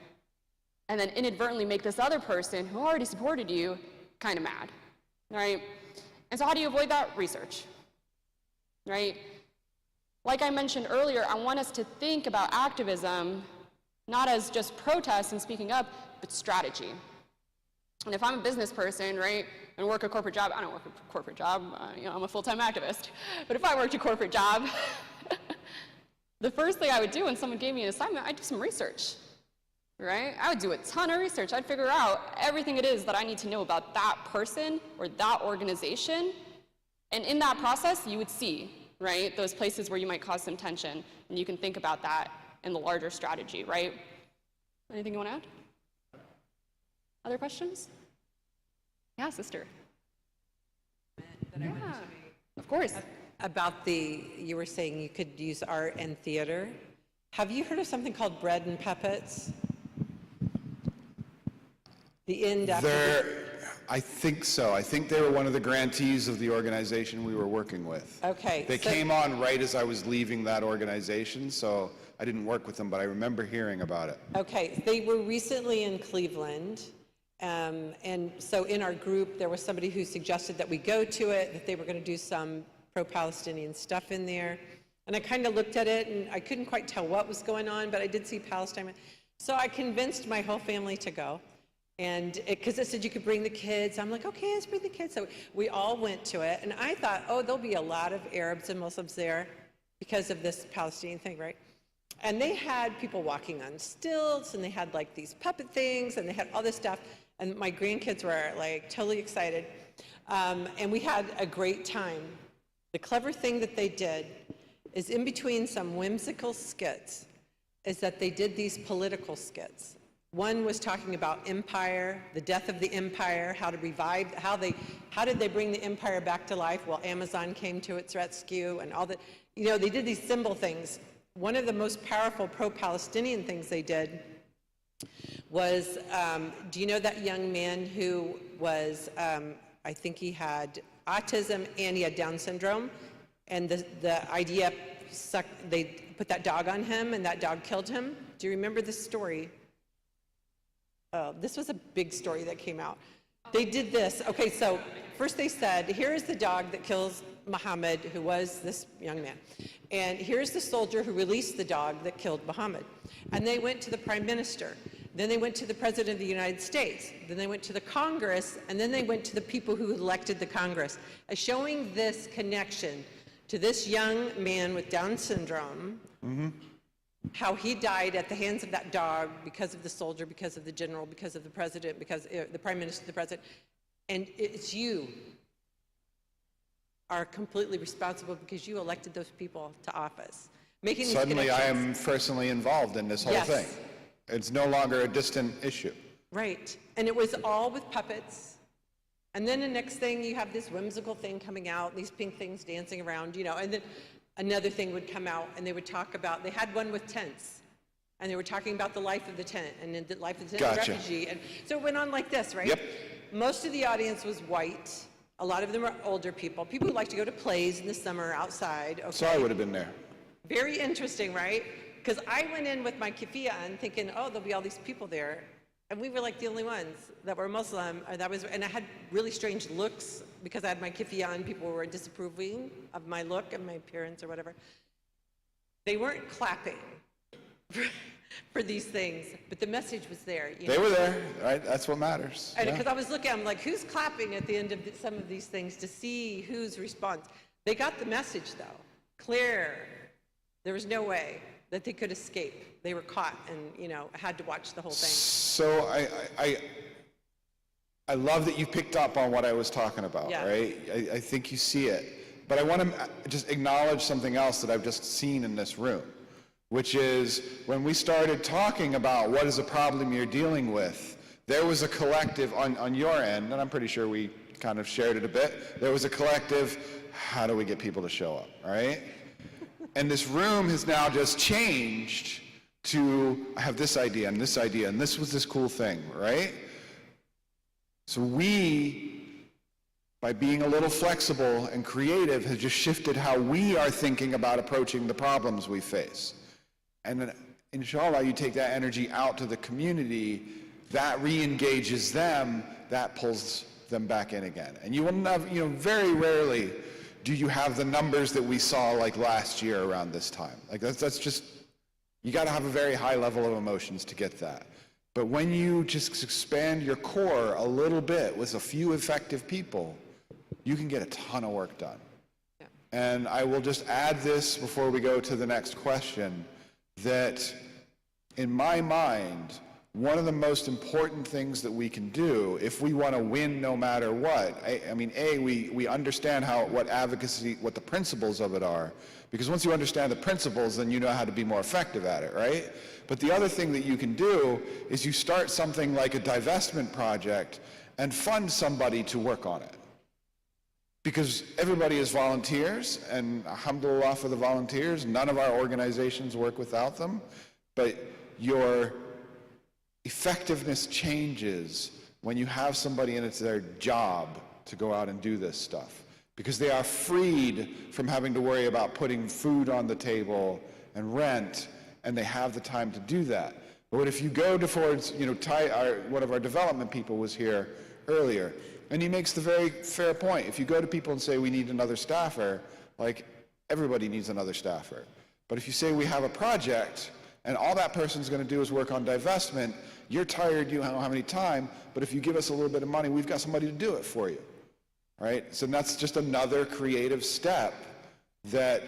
and then inadvertently make this other person who already supported you kind of mad, right? And so how do you avoid that? Research, right? Like I mentioned earlier, I want us to think about activism not as just protest and speaking up, but strategy. And if I'm a business person, right, and work a corporate job, I don't work a corporate job, I'm a full-time activist. But if I worked a corporate job, the first thing I would do when someone gave me an assignment, I'd do some research, right? I would do a ton of research. I'd figure out everything it is that I need to know about that person or that organization. And in that process, you would see, right, those places where you might cause some tension, and you can think about that in the larger strategy, right? Anything you want to add? Other questions? Yeah, sister. Yeah, of course. About you were saying you could use art and theater. Have you heard of something called Bread and Puppets? The end after I think so. I think they were one of the grantees of the organization we were working with. Okay. They came on right as I was leaving that organization, so I didn't work with them, but I remember hearing about it. Okay, they were recently in Cleveland. And so in our group, there was somebody who suggested that we go to it, that they were going to do some pro-Palestinian stuff in there. And I kind of looked at it, and I couldn't quite tell what was going on, but I did see Palestine. So I convinced my whole family to go. And because it said you could bring the kids, I'm like, okay, let's bring the kids. So we all went to it. And I thought, oh, there'll be a lot of Arabs and Muslims there because of this Palestinian thing, right? And they had people walking on stilts, and they had like these puppet things, and they had all this stuff. And my grandkids were like totally excited. And we had a great time. The clever thing that they did is in between some whimsical skits is that they did these political skits. One was talking about empire, the death of the empire, how to revive, how did they bring the empire back to life? Well, Amazon came to its rescue and all that. They did these symbol things. One of the most powerful pro-Palestinian things they did was, do you know that young man who was, I think he had autism and he had Down syndrome, and the IDF they put that dog on him and that dog killed him? Do you remember this story? This was a big story that came out. They did this. Okay, so first they said, here is the dog that kills Muhammad, who was this young man. And here's the soldier who released the dog that killed Muhammad. And they went to the prime minister. Then they went to the president of the United States. Then they went to the Congress. And then they went to the people who elected the Congress. Showing this connection to this young man with Down syndrome, how he died at the hands of that dog because of the soldier, because of the general, because of the president, because the prime minister, the president. And it's you are completely responsible because you elected those people to office. Making these Suddenly I connections. am personally involved in this whole Yes. thing. It's no longer a distant issue. Right. And it was all with puppets. And then the next thing, you have this whimsical thing coming out, these pink things dancing around, and then another thing would come out, and they would talk about, they had one with tents, and they were talking about the life of the tent, and then the life of the tent Gotcha. refugee. And so it went on like this, right? Yep. Most of the audience was white. A lot of them are older people who like to go to plays in the summer outside. Okay. So I would have been there. Very interesting, right? Because I went in with my keffiyeh on thinking, oh, there'll be all these people there. And we were like the only ones that were Muslim. And I had really strange looks because I had my keffiyeh on. People were disapproving of my look and my appearance or whatever. They weren't clapping for these things, but the message was there. They were there, right? That's what matters. And Yeah. because I was looking, I'm like, who's clapping at the end of some of these things to see whose response? They got the message, though, clear. There was no way that they could escape. They were caught and, had to watch the whole thing. So I love that you picked up on what I was talking about, Yeah. right? I think you see it. But I want to just acknowledge something else that I've just seen in this room, which is when we started talking about what is a problem you're dealing with, there was a collective on your end, and I'm pretty sure we kind of shared it a bit. There was a collective, how do we get people to show up, right? And this room has now just changed to, I have this idea and this idea, and this was this cool thing, right? So we, by being a little flexible and creative, has just shifted how we are thinking about approaching the problems we face. And then, inshallah, you take that energy out to the community, that re-engages them, that pulls them back in again. And you will never, very rarely do you have the numbers that we saw like last year around this time. Like that's just, you got to have a very high level of emotions to get that. But when you just expand your core a little bit with a few effective people, you can get a ton of work done. Yeah. And I will just add this before we go to the next question, that in my mind, one of the most important things that we can do if we want to win no matter what, I mean, we understand what advocacy, what the principles of it are, because once you understand the principles, then you know how to be more effective at it, right? But the other thing that you can do is you start something like a divestment project and fund somebody to work on it. Because everybody is volunteers, and alhamdulillah for the volunteers, none of our organizations work without them, but your effectiveness changes when you have somebody and it's their job to go out and do this stuff, because they are freed from having to worry about putting food on the table and rent, and they have the time to do that. But if you go towards, one of our development people was here earlier, and he makes the very fair point. If you go to people and say, we need another staffer, like, everybody needs another staffer. But if you say we have a project, and all that person's going to do is work on divestment, you're tired, you don't have any time, but if you give us a little bit of money, we've got somebody to do it for you, right? So that's just another creative step that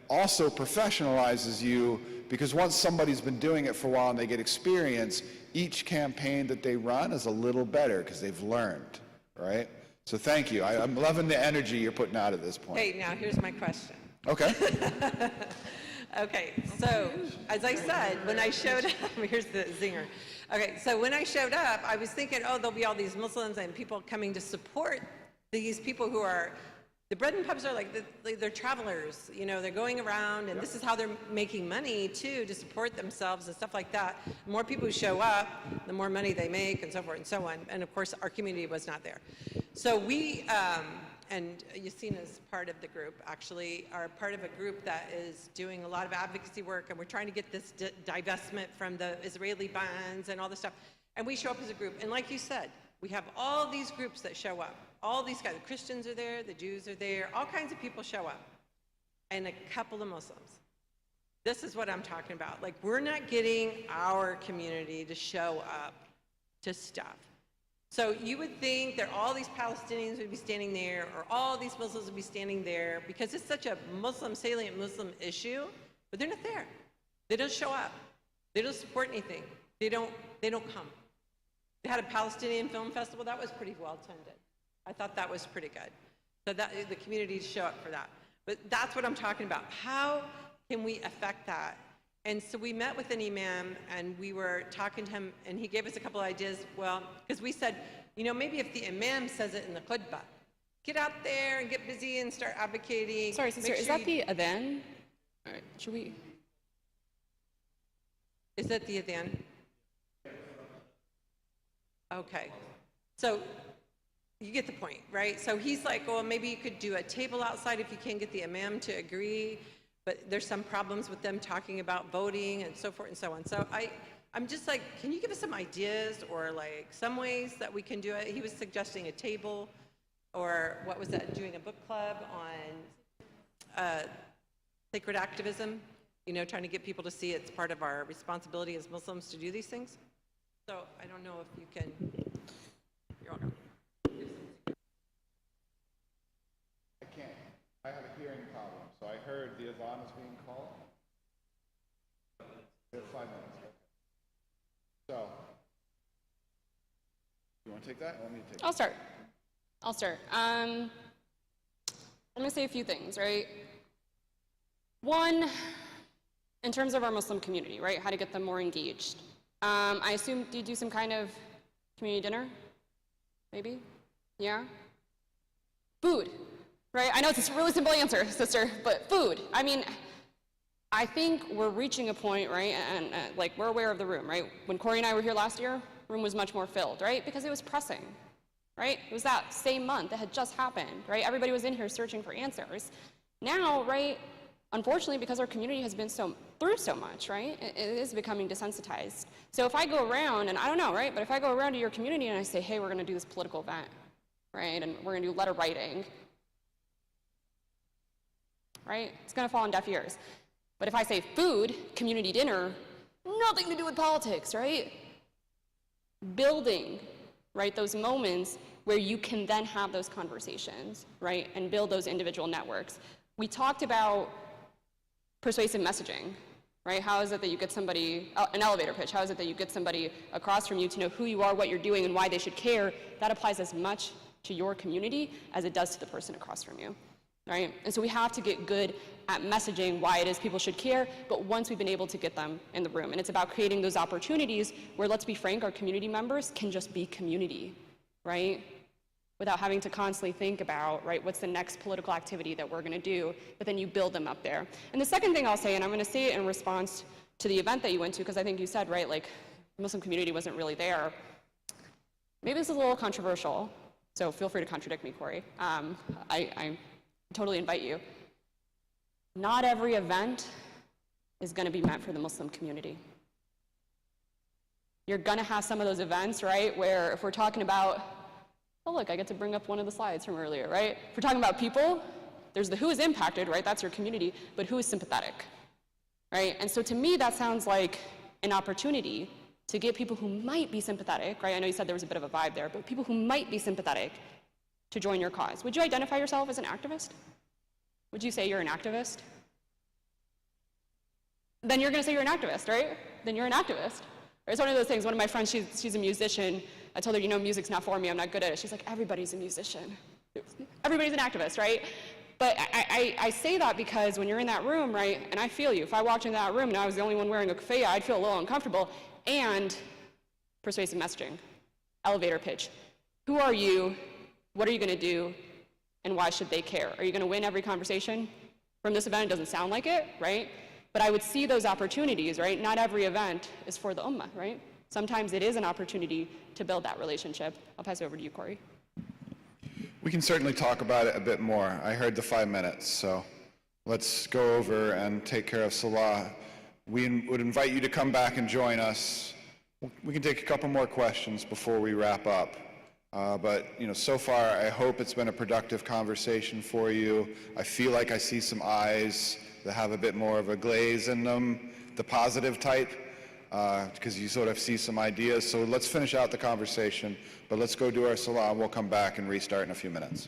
also professionalizes you, because once somebody's been doing it for a while and they get experience, each campaign that they run is a little better because they've learned, right? So thank you. I'm loving the energy you're putting out at this point. Hey, now here's my question. Okay. Okay, so as I said, when I showed up, here's the zinger. Okay, so when I showed up, I was thinking, oh, there'll be all these Muslims and people coming to support these people who are, the bread and pubs are they're travelers, they're going around, and this is how they're making money too, to support themselves and stuff like that. The more people who show up, the more money they make, and so forth and so on. And of course, our community was not there. So we, and Yasina's part of the group, actually, are part of a group that is doing a lot of advocacy work, and we're trying to get this divestment from the Israeli bans and all this stuff. And we show up as a group, and like you said, we have all these groups that show up. All these guys, the Christians are there, the Jews are there, all kinds of people show up, and a couple of Muslims. This is what I'm talking about. Like, we're not getting our community to show up to stuff. So you would think that all these Palestinians would be standing there, or all these Muslims would be standing there, because it's such a salient Muslim issue, but they're not there. They don't show up. They don't support anything. They don't come. They had a Palestinian film festival. That was pretty well attended. I thought that was pretty good. So that the community show up for that. But that's what I'm talking about. How can we affect that? And so we met with an imam, and we were talking to him, and he gave us a couple of ideas. Well, because we said, maybe if the imam says it in the khutbah, get out there and get busy and start advocating. Sorry, sister, is that the adhan? All right, should we? Is that the adhan? Okay. So you get the point, right? So he's like, well, maybe you could do a table outside if you can't get the imam to agree. But there's some problems with them talking about voting and so forth and so on. So I'm just like, can you give us some ideas or like some ways that we can do it? He was suggesting a table, or what was that, doing a book club on sacred activism, trying to get people to see it's part of our responsibility as Muslims to do these things. So I don't know if you can, you're welcome. I can't. I have a hearing problem. So I heard the adhan is being called. We have 5 minutes. So, you want to take that? Or want me to take it? I'll start. I'm going to say a few things, right? One, in terms of our Muslim community, right? How to get them more engaged. I assume, do you do some kind of community dinner? Maybe? Yeah? Food. Right? I know it's a really simple answer, sister, but food. I mean, I think we're reaching a point, right, and like we're aware of the room, right? When Corey and I were here last year, the room was much more filled, right? Because it was pressing, right? It was that same month that had just happened, right? Everybody was in here searching for answers. Now, right, unfortunately, because our community has been through so much, right, it is becoming desensitized. So if I go around, and I don't know, right, but if I go around to your community and I say, hey, we're going to do this political event, right? And we're gonna do letter writing, right? It's gonna fall on deaf ears. But if I say food, community dinner, nothing to do with politics, right? Building, right, those moments where you can then have those conversations, right, and build those individual networks. We talked about persuasive messaging, right? How is it that you get somebody, an elevator pitch, how is it that you get somebody across from you to know who you are, what you're doing, and why they should care? That applies as much to your community as it does to the person across from you, right? And so we have to get good at messaging why it is people should care, but once we've been able to get them in the room. And it's about creating those opportunities where, let's be frank, our community members can just be community, right? Without having to constantly think about, right, what's the next political activity that we're gonna do, but then you build them up there. And the second thing I'll say, and I'm gonna say it in response to the event that you went to, because I think you said, right, like, the Muslim community wasn't really there. Maybe this is a little controversial, so feel free to contradict me, Corey. I totally invite you. Not every event is gonna be meant for the Muslim community. You're gonna have some of those events, right, where if we're talking about, oh look, I get to bring up one of the slides from earlier, right? If we're talking about people, there's the who is impacted, right? That's your community, but who is sympathetic, right? And so to me, that sounds like an opportunity to get people who might be sympathetic, right? I know you said there was a bit of a vibe there, but people who might be sympathetic to join your cause. Would you identify yourself as an activist? Would you say you're an activist? Then you're gonna say you're an activist, right? Then you're an activist. It's one of those things, one of my friends, she's a musician. I told her, you know, music's not for me, I'm not good at it. She's like, everybody's a musician. Everybody's an activist, right? But I say that because when you're in that room, right, and I feel you. If I walked into that room and I was the only one wearing a keffiyeh, I'd feel a little uncomfortable. And persuasive messaging, elevator pitch. Who are you? What are you gonna do? And why should they care? Are you gonna win every conversation from this event? It doesn't sound like it, right? But I would see those opportunities, right? Not every event is for the ummah, right? Sometimes it is an opportunity to build that relationship. I'll pass it over to you, Corey. We can certainly talk about it a bit more. I heard the 5 minutes, so let's go over and take care of Salah. We would invite you to come back and join us. We can take a couple more questions before we wrap up. But you know, so far, I hope it's been a productive conversation for you. I feel like I see some eyes that have a bit more of a glaze in them, the positive type, because you sort of see some ideas. So let's finish out the conversation, but let's go do our salah, and we'll come back and restart in a few minutes.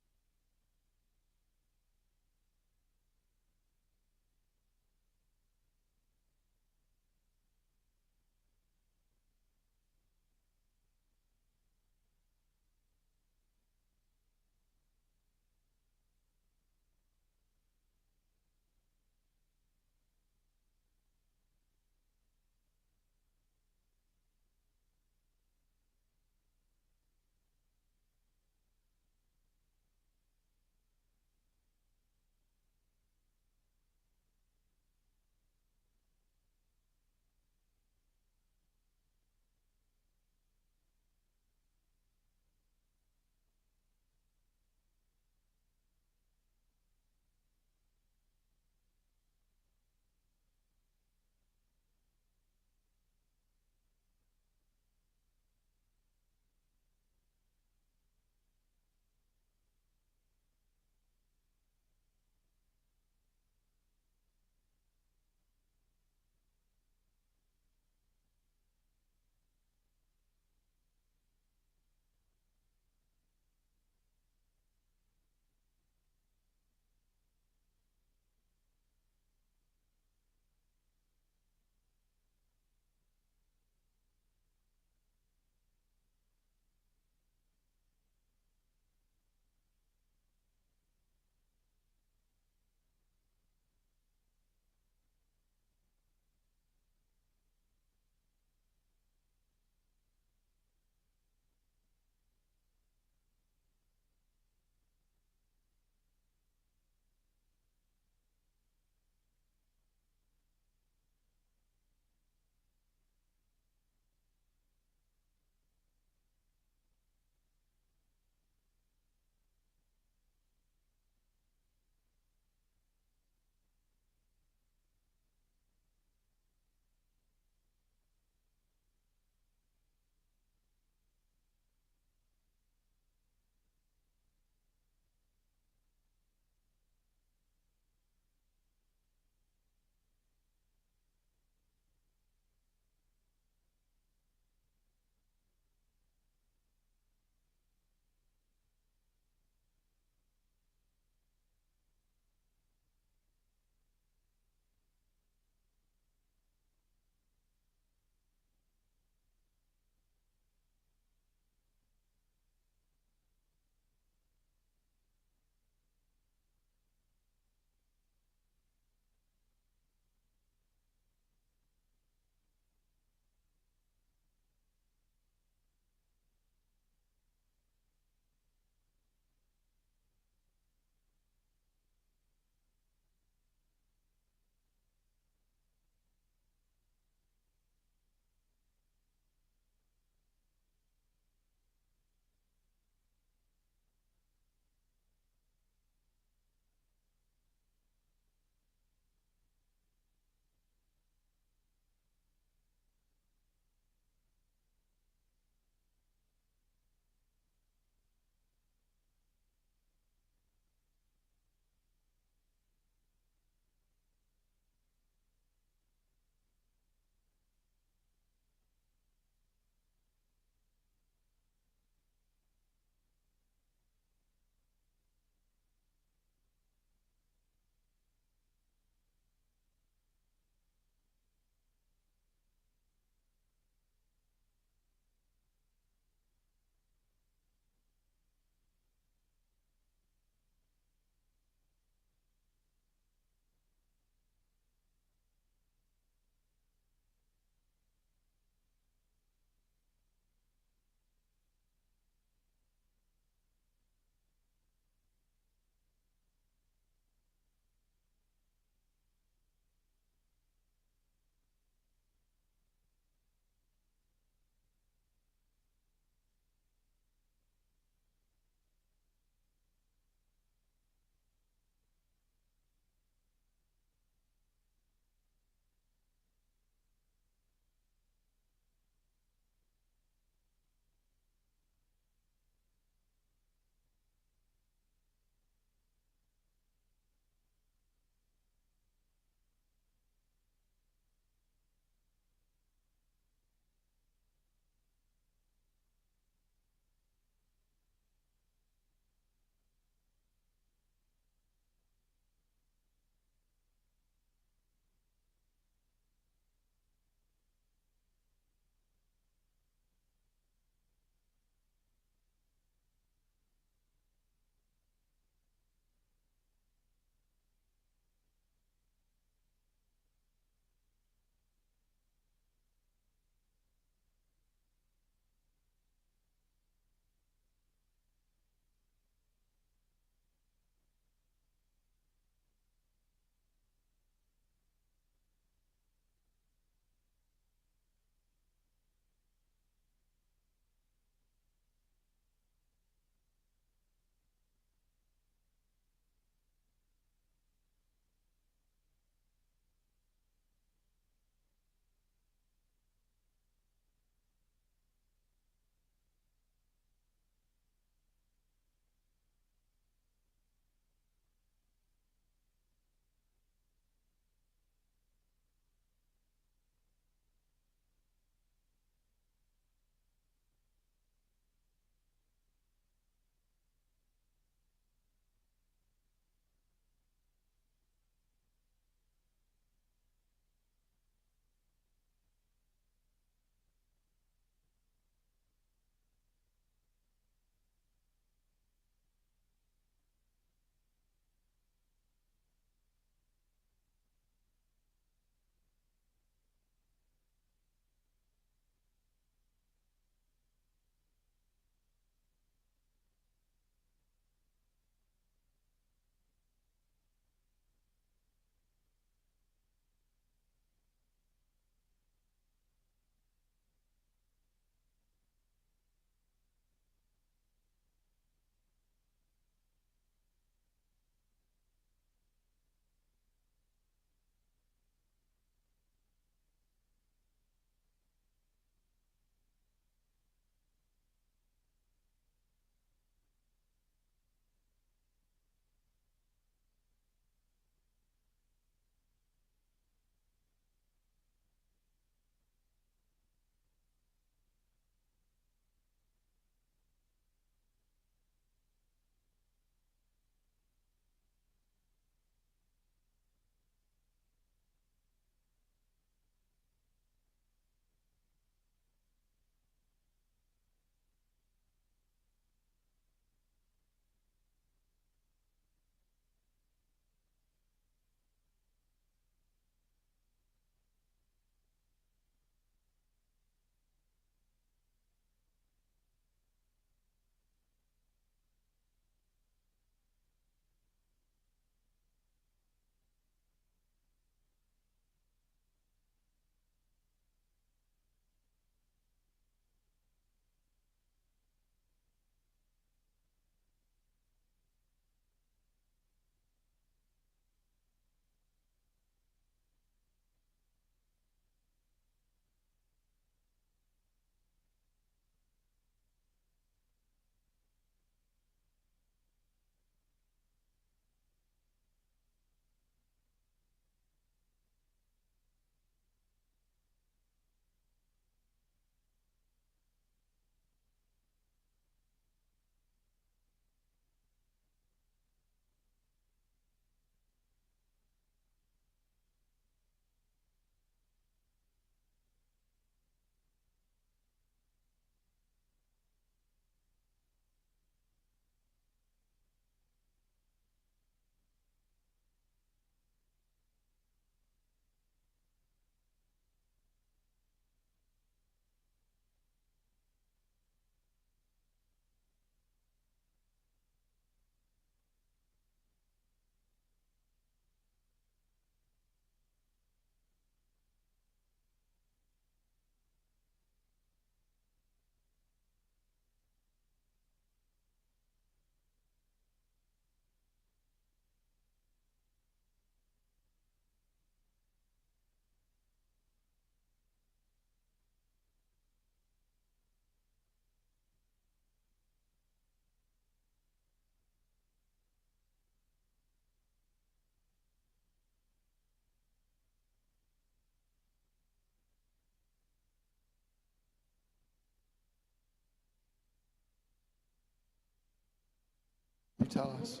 you tell us?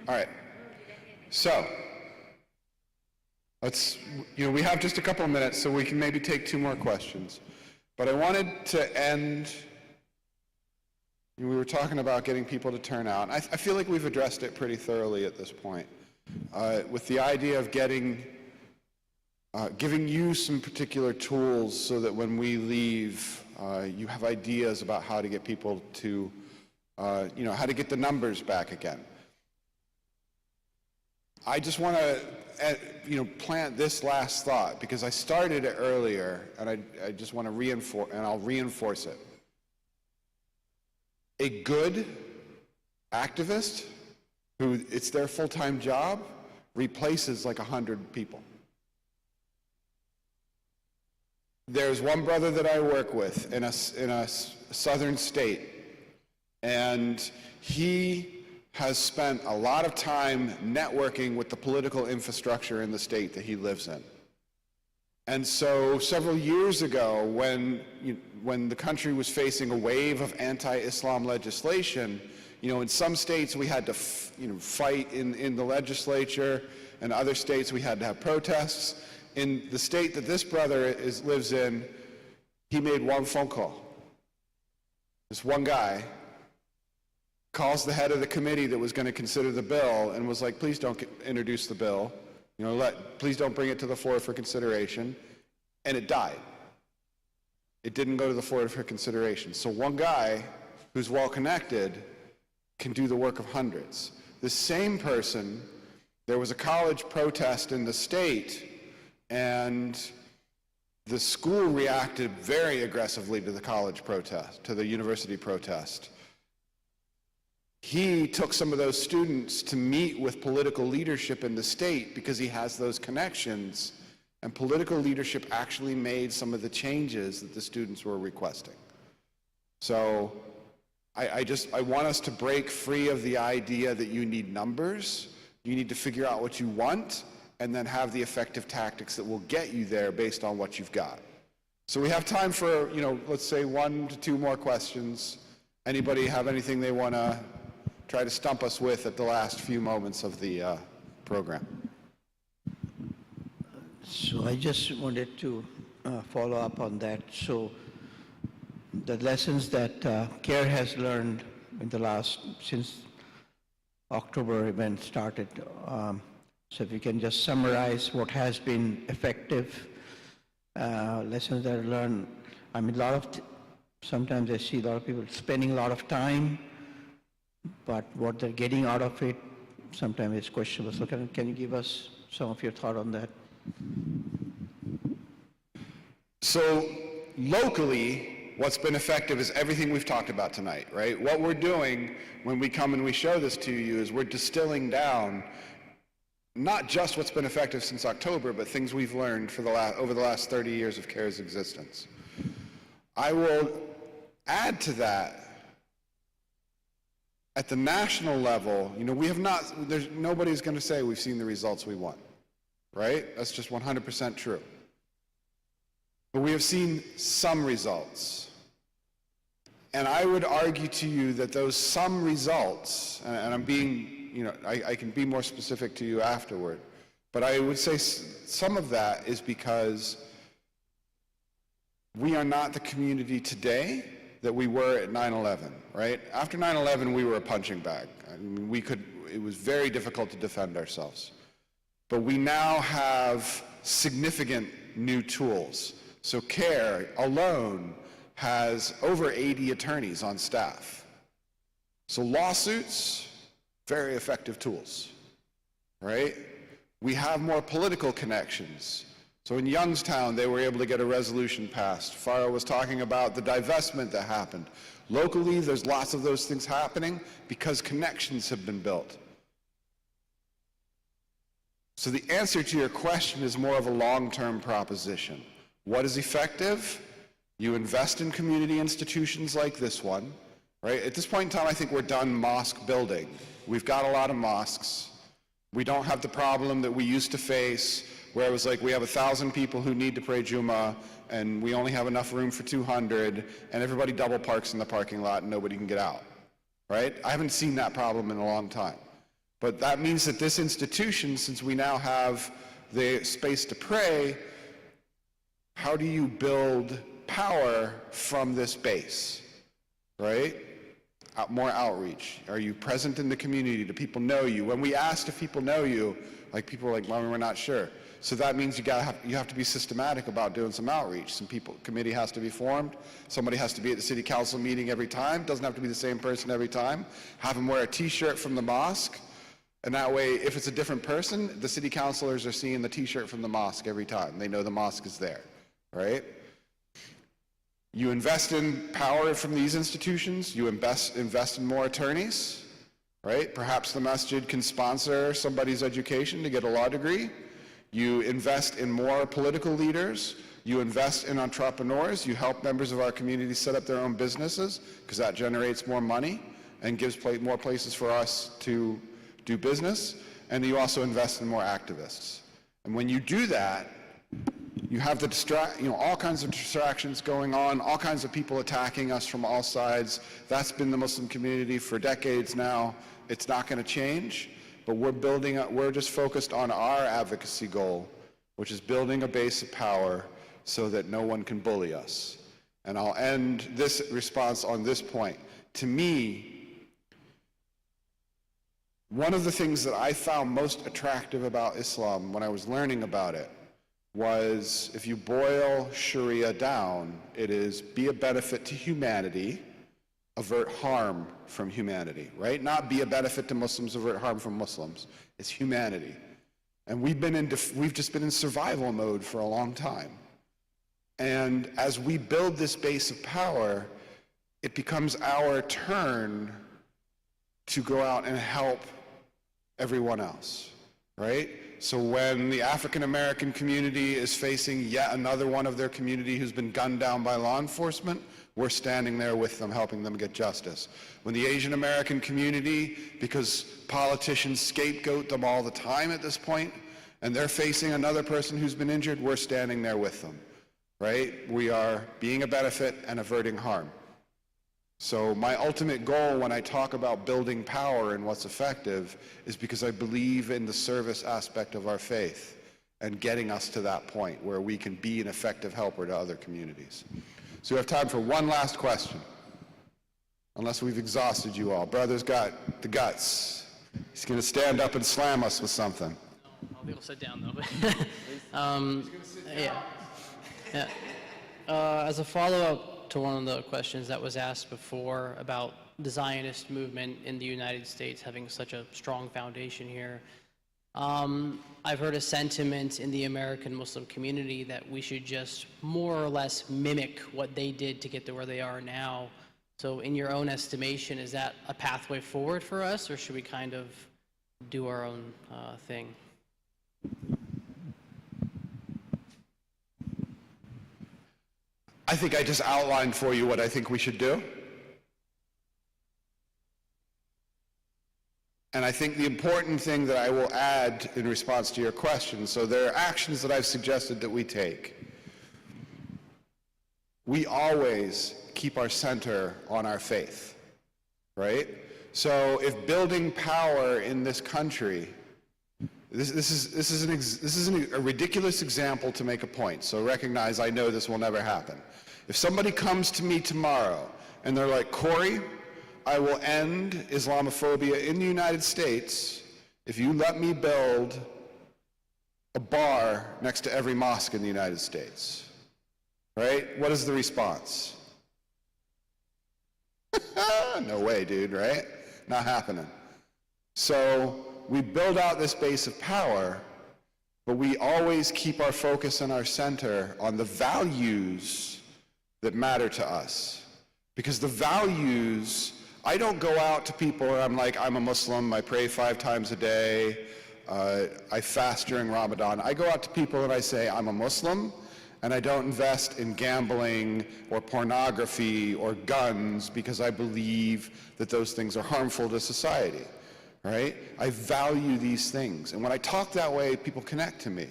All right. So, we have just a couple of minutes, so we can maybe take 2 more questions. But I wanted to end, we were talking about getting people to turn out. I feel like we've addressed it pretty thoroughly at this point, with the idea of giving you some particular tools so that when we leave, you have ideas about how to get people to, how to get the numbers back again. I just want to, plant this last thought, because I started it earlier, and I just want to reinforce, and I'll reinforce it. A good activist, who it's their full-time job, replaces like 100 people. There's one brother that I work with in a southern state, and he has spent a lot of time networking with the political infrastructure in the state that he lives in. And so several years ago, when the country was facing a wave of anti-Islam legislation, in some states we had to fight in the legislature, and other states we had to have protests. In the state that this brother lives in, he made one phone call. This one guy calls the head of the committee that was going to consider the bill and was like, please don't introduce the bill. Please don't bring it to the floor for consideration. And it died. It didn't go to the floor for consideration. So one guy who's well connected can do the work of hundreds. The same person, there was a college protest in the state, and the school reacted very aggressively to the college protest, to the university protest. He took some of those students to meet with political leadership in the state because he has those connections, and political leadership actually made some of the changes that the students were requesting. So I want us to break free of the idea that you need numbers. You need to figure out what you want and then have the effective tactics that will get you there based on what you've got. So we have time for, let's say 1 to 2 more questions. Anybody have anything they want to try to stump us with at the last few moments of the program? So I just wanted to follow up on that. So the lessons that CARE has learned in since October event started, so if you can just summarize what has been effective, lessons that are learned. I mean, sometimes I see a lot of people spending a lot of time, but what they're getting out of it sometimes is questionable. So can you give us some of your thought on that? So locally, what's been effective is everything we've talked about tonight, right? What we're doing when we come and we show this to you is we're distilling down not just what's been effective since October, but things we've learned over the last 30 years of CARE's existence. I will add to that, at the national level, nobody's going to say we've seen the results we want, right? That's just 100% true. But we have seen some results. And I would argue to you that those some results, and I'm being, I can be more specific to you afterward, but I would say some of that is because we are not the community today that we were at 9/11, right? After 9/11, we were a punching bag. I mean, it was very difficult to defend ourselves. But we now have significant new tools. So CARE alone has over 80 attorneys on staff. So lawsuits, very effective tools, right? We have more political connections. So in Youngstown, they were able to get a resolution passed. Farah was talking about the divestment that happened. Locally, there's lots of those things happening because connections have been built. So the answer to your question is more of a long-term proposition. What is effective? You invest in community institutions like this one, right? At this point in time, I think we're done mosque building. We've got a lot of mosques. We don't have the problem that we used to face where it was like we have 1,000 people who need to pray Jummah and we only have enough room for 200 and everybody double parks in the parking lot and nobody can get out. right? I haven't seen that problem in a long time. But that means that this institution, since we now have the space to pray, how do you build power from this base, right? More outreach. Are you present in the community? Do people know you? When we asked if people know you, like people were like, well, we're not sure. So that means you have to be systematic about doing some outreach. Some committee has to be formed. Somebody has to be at the city council meeting every time. Doesn't have to be the same person every time. Have them wear a t-shirt from the mosque. And that way, if it's a different person, the city councilors are seeing the t-shirt from the mosque every time. They know the mosque is there, right? You invest in power from these institutions. You invest in more attorneys, right? Perhaps the masjid can sponsor somebody's education to get a law degree. You invest in more political leaders. You invest in entrepreneurs. You help members of our community set up their own businesses because that generates more money and gives more places for us to do business. And you also invest in more activists. And when you do that, you have all kinds of distractions going on, all kinds of people attacking us from all sides. That's been the Muslim community for decades now. It's not going to change, but we're just focused on our advocacy goal, which is building a base of power so that no one can bully us. And I'll end this response on this point. To me, one of the things that I found most attractive about Islam when I was learning about it was, if you boil Sharia down, it is be a benefit to humanity, avert harm from humanity, right? Not be a benefit to Muslims, avert harm from Muslims. It's humanity. And we've just been in survival mode for a long time. And as we build this base of power, it becomes our turn to go out and help everyone else, right? So when the African American community is facing yet another one of their community who's been gunned down by law enforcement, we're standing there with them, helping them get justice. When the Asian American community, because politicians scapegoat them all the time at this point, and they're facing another person who's been injured, we're standing there with them, right? We are being a benefit and averting harm. So my ultimate goal when I talk about building power and what's effective is because I believe in the service aspect of our faith and getting us to that point where we can be an effective helper to other communities. So we have time for one last question, unless we've exhausted you all. Brother's got the guts. He's going to stand up and slam us with something. I'll be able to sit down though. Yeah. As a follow-up to one of the questions that was asked before about the Zionist movement in the United States having such a strong foundation here, I've heard a sentiment in the American Muslim community that we should just more or less mimic what they did to get to where they are now. So in your own estimation, is that a pathway forward for us, or should we kind of do our own thing? I think I just outlined for you what I think we should do. And I think the important thing that I will add in response to your question, so there are actions that I've suggested that we take. We always keep our center on our faith, right? So if building power in this country, this is a ridiculous example to make a point, so recognize I know this will never happen. If somebody comes to me tomorrow and they're like, Corey, I will end Islamophobia in the United States if you let me build a bar next to every mosque in the United States, right? What is the response? No way, dude, right? Not happening. So we build out this base of power, but we always keep our focus and our center on the values that matter to us. Because the values, I don't go out to people and I'm like, I'm a Muslim, I pray 5 times a day, I fast during Ramadan. I go out to people and I say, I'm a Muslim, and I don't invest in gambling or pornography or guns because I believe that those things are harmful to society, right? I value these things. And when I talk that way, people connect to me.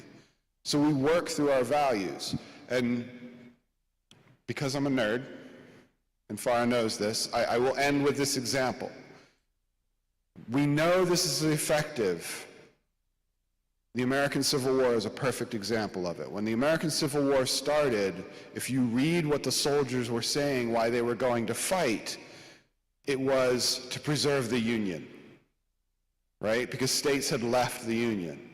So we work through our values. And because I'm a nerd, and Farah knows this, I will end with this example. We know this is effective. The American Civil War is a perfect example of it. When the American Civil War started, if you read what the soldiers were saying, why they were going to fight, it was to preserve the Union, right? Because states had left the Union.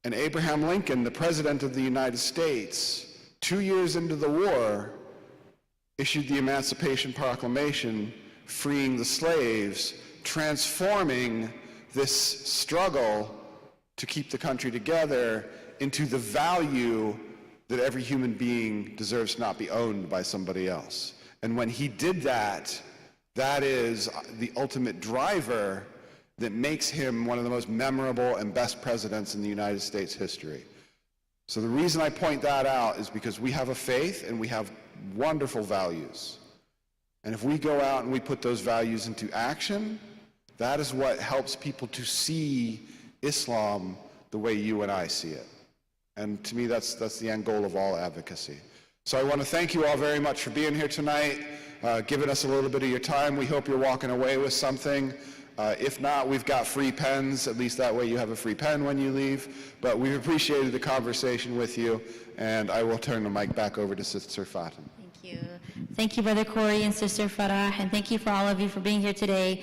And Abraham Lincoln, the President of the United States, 2 years into the war, issued the Emancipation Proclamation, freeing the slaves, transforming this struggle to keep the country together into the value that every human being deserves to not be owned by somebody else. And when he did that, that is the ultimate driver that makes him one of the most memorable and best presidents in the United States history. So the reason I point that out is because we have a faith and we have wonderful values. And if we go out and we put those values into action, that is what helps people to see Islam the way you and I see it. And to me, that's the end goal of all advocacy. So I want to thank you all very much for being here tonight, giving us a little bit of your time. We hope you're walking away with something. If not, we've got free pens. At least that way you have a free pen when you leave. But we've appreciated the conversation with you, and I will turn the mic back over to Sister Fatima. Thank you. Thank you, Brother Corey and Sister Farah, and thank you for all of you for being here today.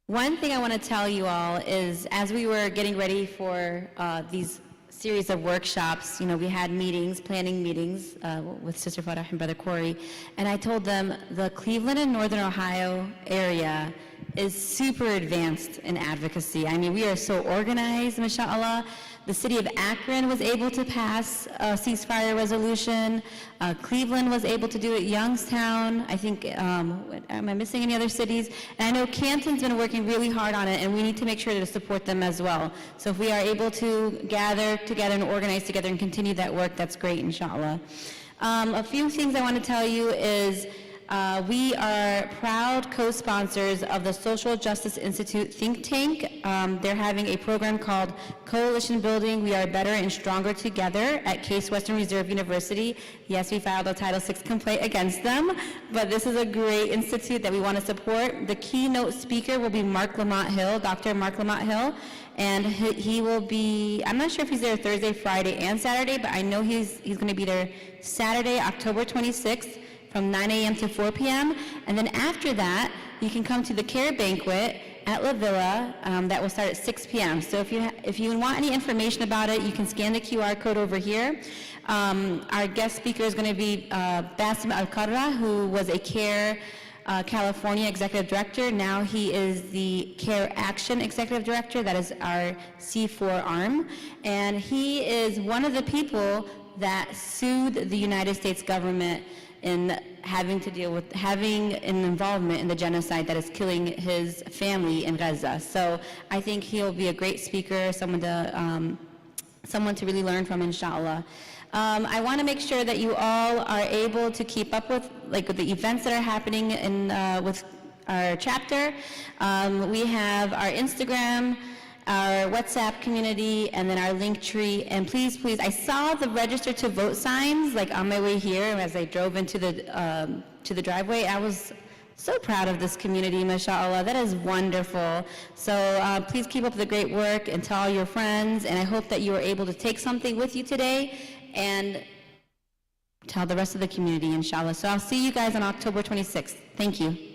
One thing I want to tell you all is, as we were getting ready for these series of workshops, you know, we had meetings, planning meetings with Sister Farah and Brother Corey, and I told them the Cleveland and Northern Ohio area is super advanced in advocacy. I mean, we are so organized, mashallah. The city of Akron was able to pass a ceasefire resolution. Cleveland was able to do it. Youngstown, I think, am I missing any other cities? And I know Canton's been working really hard on it, and we need to make sure to support them as well. So if we are able to gather together and organize together and continue that work, that's great, inshallah. A few things I want to tell you is, we are proud co-sponsors of the Social Justice Institute think tank. They're having a program called Coalition Building, We Are Better and Stronger Together at Case Western Reserve University. Yes, we filed a Title VI complaint against them, but this is a great institute that we want to support. The keynote speaker will be Mark Lamont Hill, Dr. Mark Lamont Hill, and he will be, I'm not sure if he's there Thursday, Friday, and Saturday, but I know he's going to be there Saturday, October 26th, from 9 a.m. to 4 p.m. And then after that, you can come to the Care Banquet at La Villa that will start at 6 p.m. So if you want any information about it, you can scan the QR code over here. Our guest speaker is going to be Bassem Al-Qarra, who was a CARE California Executive Director. Now he is the CARE Action Executive Director. That is our C4 arm. And he is one of the people that sued the United States government in having to deal with having an involvement in the genocide that is killing his family in Gaza. So I think he'll be a great speaker, someone to really learn from, inshallah. I want to make sure that you all are able to keep up with the events that are happening in with our chapter. We have our Instagram, our WhatsApp community, and then our link tree. And please, I saw the register to vote signs on my way here as I drove into the driveway. I was so proud of this community, mashallah. That is wonderful. So please keep up the great work and tell all your friends. And I hope that you are able to take something with you today and tell the rest of the community, inshallah. So I'll see you guys on October 26th. Thank you.